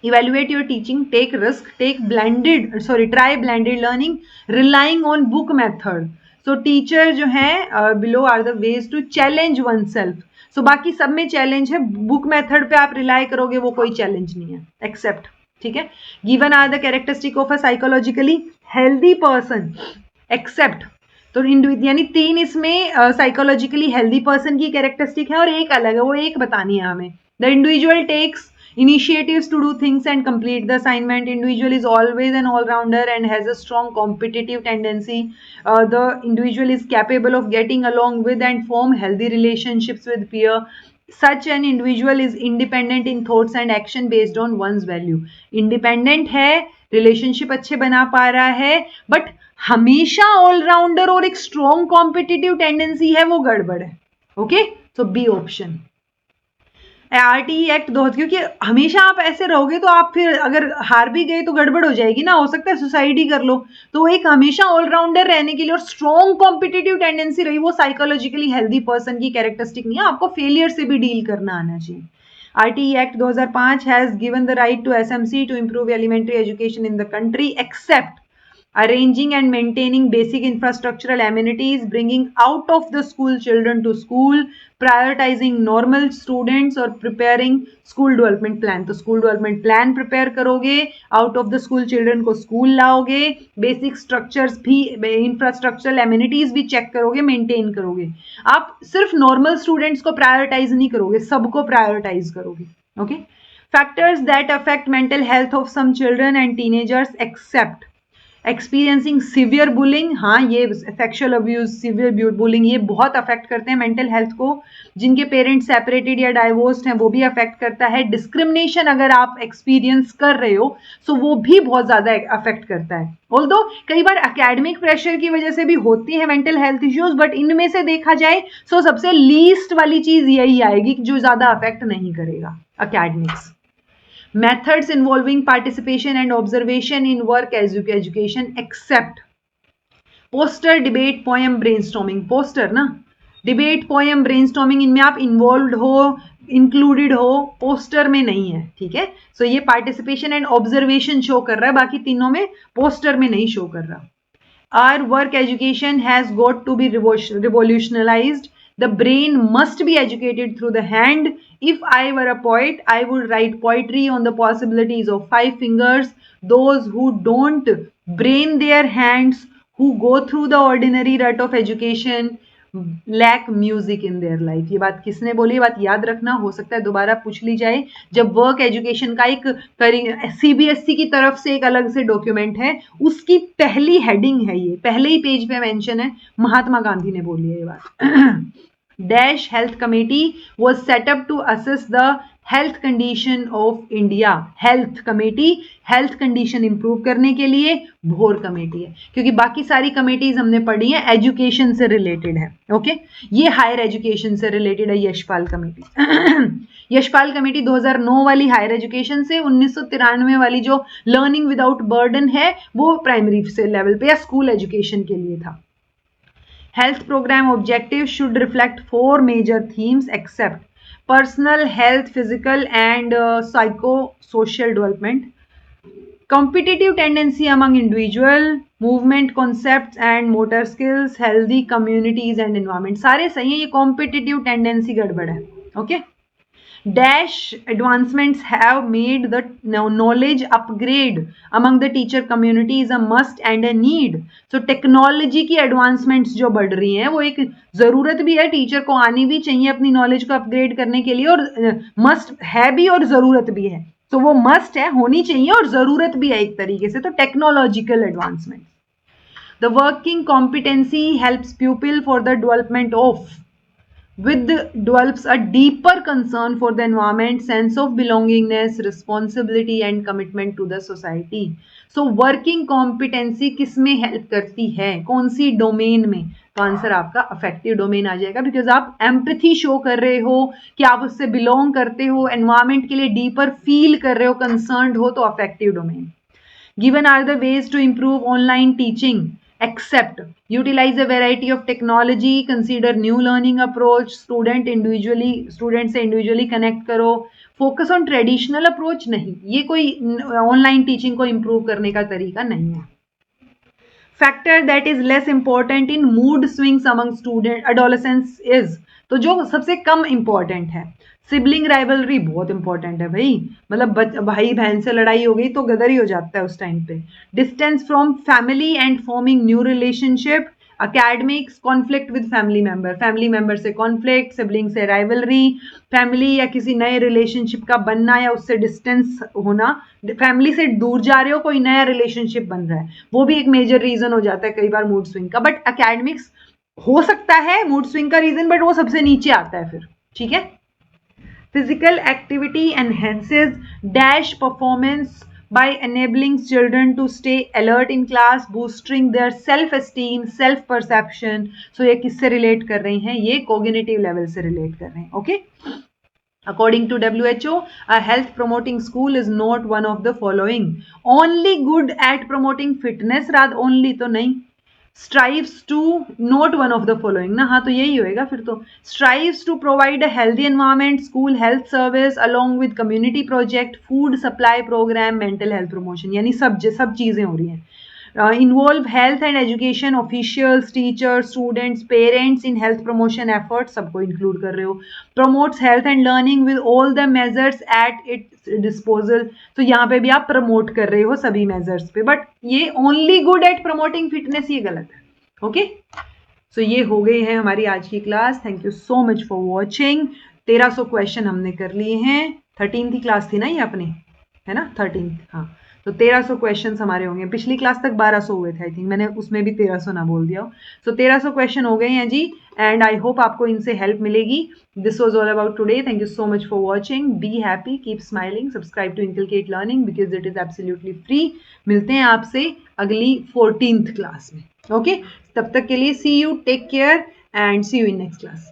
evaluate your teaching, take risk, try blended learning, relying on book method. So teacher जो है below are the ways to challenge oneself. So बाकी सब में challenge है, book method पे आप rely करोगे वो कोई challenge नहीं है. Accept. ठीक है. Given are the characteristic of a psychologically healthy person. Accept. तो यानी 3 इसमें साइकोलॉजिकली हेल्दी पर्सन की कैरेक्टरिस्टिक है और एक अलग है, वो एक बतानी है हमें. The individual takes initiatives to do things and complete the assignment. Individual is always an all-rounder and has a strong competitive tendency. The individual is capable of getting along with and form healthy relationships with peer. Such an individual is independent in thoughts and action based on one's value. Independent है, relationship अच्छे बना पा रहा है, but हमेशा all-rounder और एक strong competitive tendency है, वो गड़बड़ है. Okay? So B option. RTE act क्योंकि हमेशा आप ऐसे रहोगे तो आप फिर अगर हार भी गए तो गड़बड़ हो जाएगी ना, हो सकता है सुसाइड ही कर लो. तो एक हमेशा ऑलराउंडर रहने के लिए और स्ट्रॉन्ग कॉम्पिटिटिव टेंडेंसी रही, वो साइकोलॉजिकली हेल्दी पर्सन की कैरेक्टरिस्टिक नहीं है. आपको फेलियर से भी डील करना आना चाहिए. RTE act 2005 has given the right to SMC to improve elementary education in the country, except arranging and maintaining basic infrastructural amenities, bringing out of the school children to school, prioritizing normal students और preparing school development plan. तो school development plan prepare करोगे, out of the school children को school लाओगे, basic structures भी, infrastructural amenities भी check करोगे, maintain करोगे. आप सिर्फ normal students को prioritize नहीं करोगे, सबको prioritize करोगे. Okay? Factors that affect mental health of some children and teenagers, except experiencing severe bullying. हाँ, ये सेक्सुअल अब्यूज, सिवियर बुलिंग ये बहुत अफेक्ट करते हैं मेंटल हेल्थ को. जिनके पेरेंट्स सेपरेटेड या डाइवोर्स्ड हैं वो भी अफेक्ट करता है. डिस्क्रिमिनेशन अगर आप एक्सपीरियंस कर रहे हो तो वो भी बहुत ज़्यादा अफेक्ट करता है. ऑल्दो कई बार एकेडमिक प्रेशर की वजह से भी होती है मेंटल हेल्थ इश्यूज, बट इनमें से देखा जाए तो सबसे लीस्ट वाली चीज़ यही आएगी जो ज़्यादा अफेक्ट नहीं करेगा, academics. Methods involving participation and observation in work education, except poster, debate, poem, brainstorming. Poster ना, debate, poem, brainstorming इनमें आप involved हो, included हो, poster में नहीं है. ठीक है. So ये participation and observation show कर रहा है, बाकी तीनों में poster में नहीं show कर रहा. Our work education has got to be revolutionized. The brain must be educated through the hand. If I were a poet, I would write poetry on the possibilities of 5 fingers. Those who don't brain their hands, who go through the ordinary rut of education, lack music in their life. ये बात किसने बोली? ये बात याद रखना, हो सकता है दोबारा पूछ ली जाए. जब वर्क एजुकेशन का एक CBSE की तरफ से एक अलग से डॉक्यूमेंट है, उसकी पहली हेडिंग है, ये पहले ही पेज पे मेंशन है, महात्मा गांधी ने बोली है ये बात. Dash Health Committee was set up to assess the health condition of India. Health Committee, health condition improve करने के लिए. भोर कमेटी है, क्योंकि बाकी सारी कमेटीज हमने पढ़ी हैं एजुकेशन से रिलेटेड है. ओके, ये हायर एजुकेशन से रिलेटेड है. यशपाल कमेटी यशपाल कमेटी 2009 वाली हायर एजुकेशन से, 1993 वाली जो लर्निंग विदाउट बर्डन है वो प्राइमरी से लेवल पे या स्कूल एजुकेशन के लिए था. Health program objectives should reflect 4 major themes, except personal health, physical and psycho-social development, competitive tendency among individual, movement concepts and motor skills, healthy communities and environment. सारे सही है, ये competitive tendency गड़बड़ है. Okay? Dash advancements have made the knowledge upgrade among the teacher community is a must and a need. So technology की advancements जो बढ़ रही हैं वो एक ज़रूरत भी है, टीचर को आनी भी चाहिए अपनी नॉलेज को अपग्रेड करने के लिए, और मस्ट है भी और ज़रूरत भी है. तो वो मस्ट है, होनी चाहिए, और ज़रूरत भी है एक तरीके से. तो technological advancement. The working competency helps pupil for the development of develops a deeper concern for the environment, sense of belongingness, responsibility and commitment to the society. So working competency किस में हेल्प करती है, कौन सी डोमेन में? तो आंसर आपका अफेक्टिव डोमेन आ जाएगा, बिकॉज आप एम्पैथी शो कर रहे हो कि आप उससे बिलोंग करते हो, एनवायरमेंट के लिए डीपर फील कर रहे हो, कंसर्न्ड हो, तो affective domain. Given are the ways to improve online teaching. Accept, utilize a variety of technology, consider new learning approach, student से individually connect करो, focus on traditional approach नहीं, ये कोई ऑनलाइन टीचिंग को improve करने का तरीका नहीं है. Factor that is less important in mood swings among student adolescents is, तो जो सबसे कम important है, सिबलिंग राइवलरी बहुत इंपॉर्टेंट है भाई, मतलब भाई बहन से लड़ाई हो गई तो गदर ही हो जाता है उस टाइम पे. Distance from family and forming new relationship, academics, conflict with family member से कॉन्फ्लिक्ट, सिबलिंग से राइवलरी, फैमिली या किसी नए रिलेशनशिप का बनना या उससे डिस्टेंस होना, फैमिली से दूर जा रहे हो, कोई नया रिलेशनशिप बन रहा है, वो भी एक मेजर रीजन हो जाता है कई बार मूड स्विंग का. बट अकेडमिक्स हो सकता है मूड स्विंग का रीजन, बट वो सबसे नीचे आता है फिर. ठीक है. Physical activity enhances dash performance by enabling children to stay alert in class, boosting their self-esteem, self-perception. So ये किससे relate कर रही हैं? ये cognitive level से relate कर रहे हैं. Okay? According to WHO, a health promoting school is not one of the following. Only good at promoting fitness, rather only तो नहीं. Strives to, not one of the following ना, हाँ तो यही होएगा फिर तो. Strives to provide a healthy environment, school health service along with community project, food supply program, mental health promotion, यानी सब चीजें हो रही हैं. Involve health and education officials, teachers, students, parents in health promotion efforts, सबको include कर रहे हो. Promotes health and learning with all the measures at its disposal. तो यहाँ पे भी आप promote कर रहे हो सभी measures पे, but ये only good at promoting fitness ये गलत है. Okay? So ये हो गई है हमारी आज की class. Thank you so much for watching. 1300 question हमने कर लिए हैं. 13th की क्लास थी ना ये अपनी, है ना? 13th, हाँ. तो 1300 क्वेश्चंस हमारे होंगे. पिछली क्लास तक 1200 हुए थे आई थिंक, मैंने उसमें भी 1300 ना बोल दिया हो. सो 1300 क्वेश्चन हो गए हैं जी, एंड आई होप आपको इनसे हेल्प मिलेगी. This was all about today. Thank you so much for watching. Be happy, keep smiling, subscribe to inculcate learning because it is absolutely free. मिलते हैं आपसे अगली 14th क्लास में. ओके, तब तक के लिए see you, take care and see you in next class.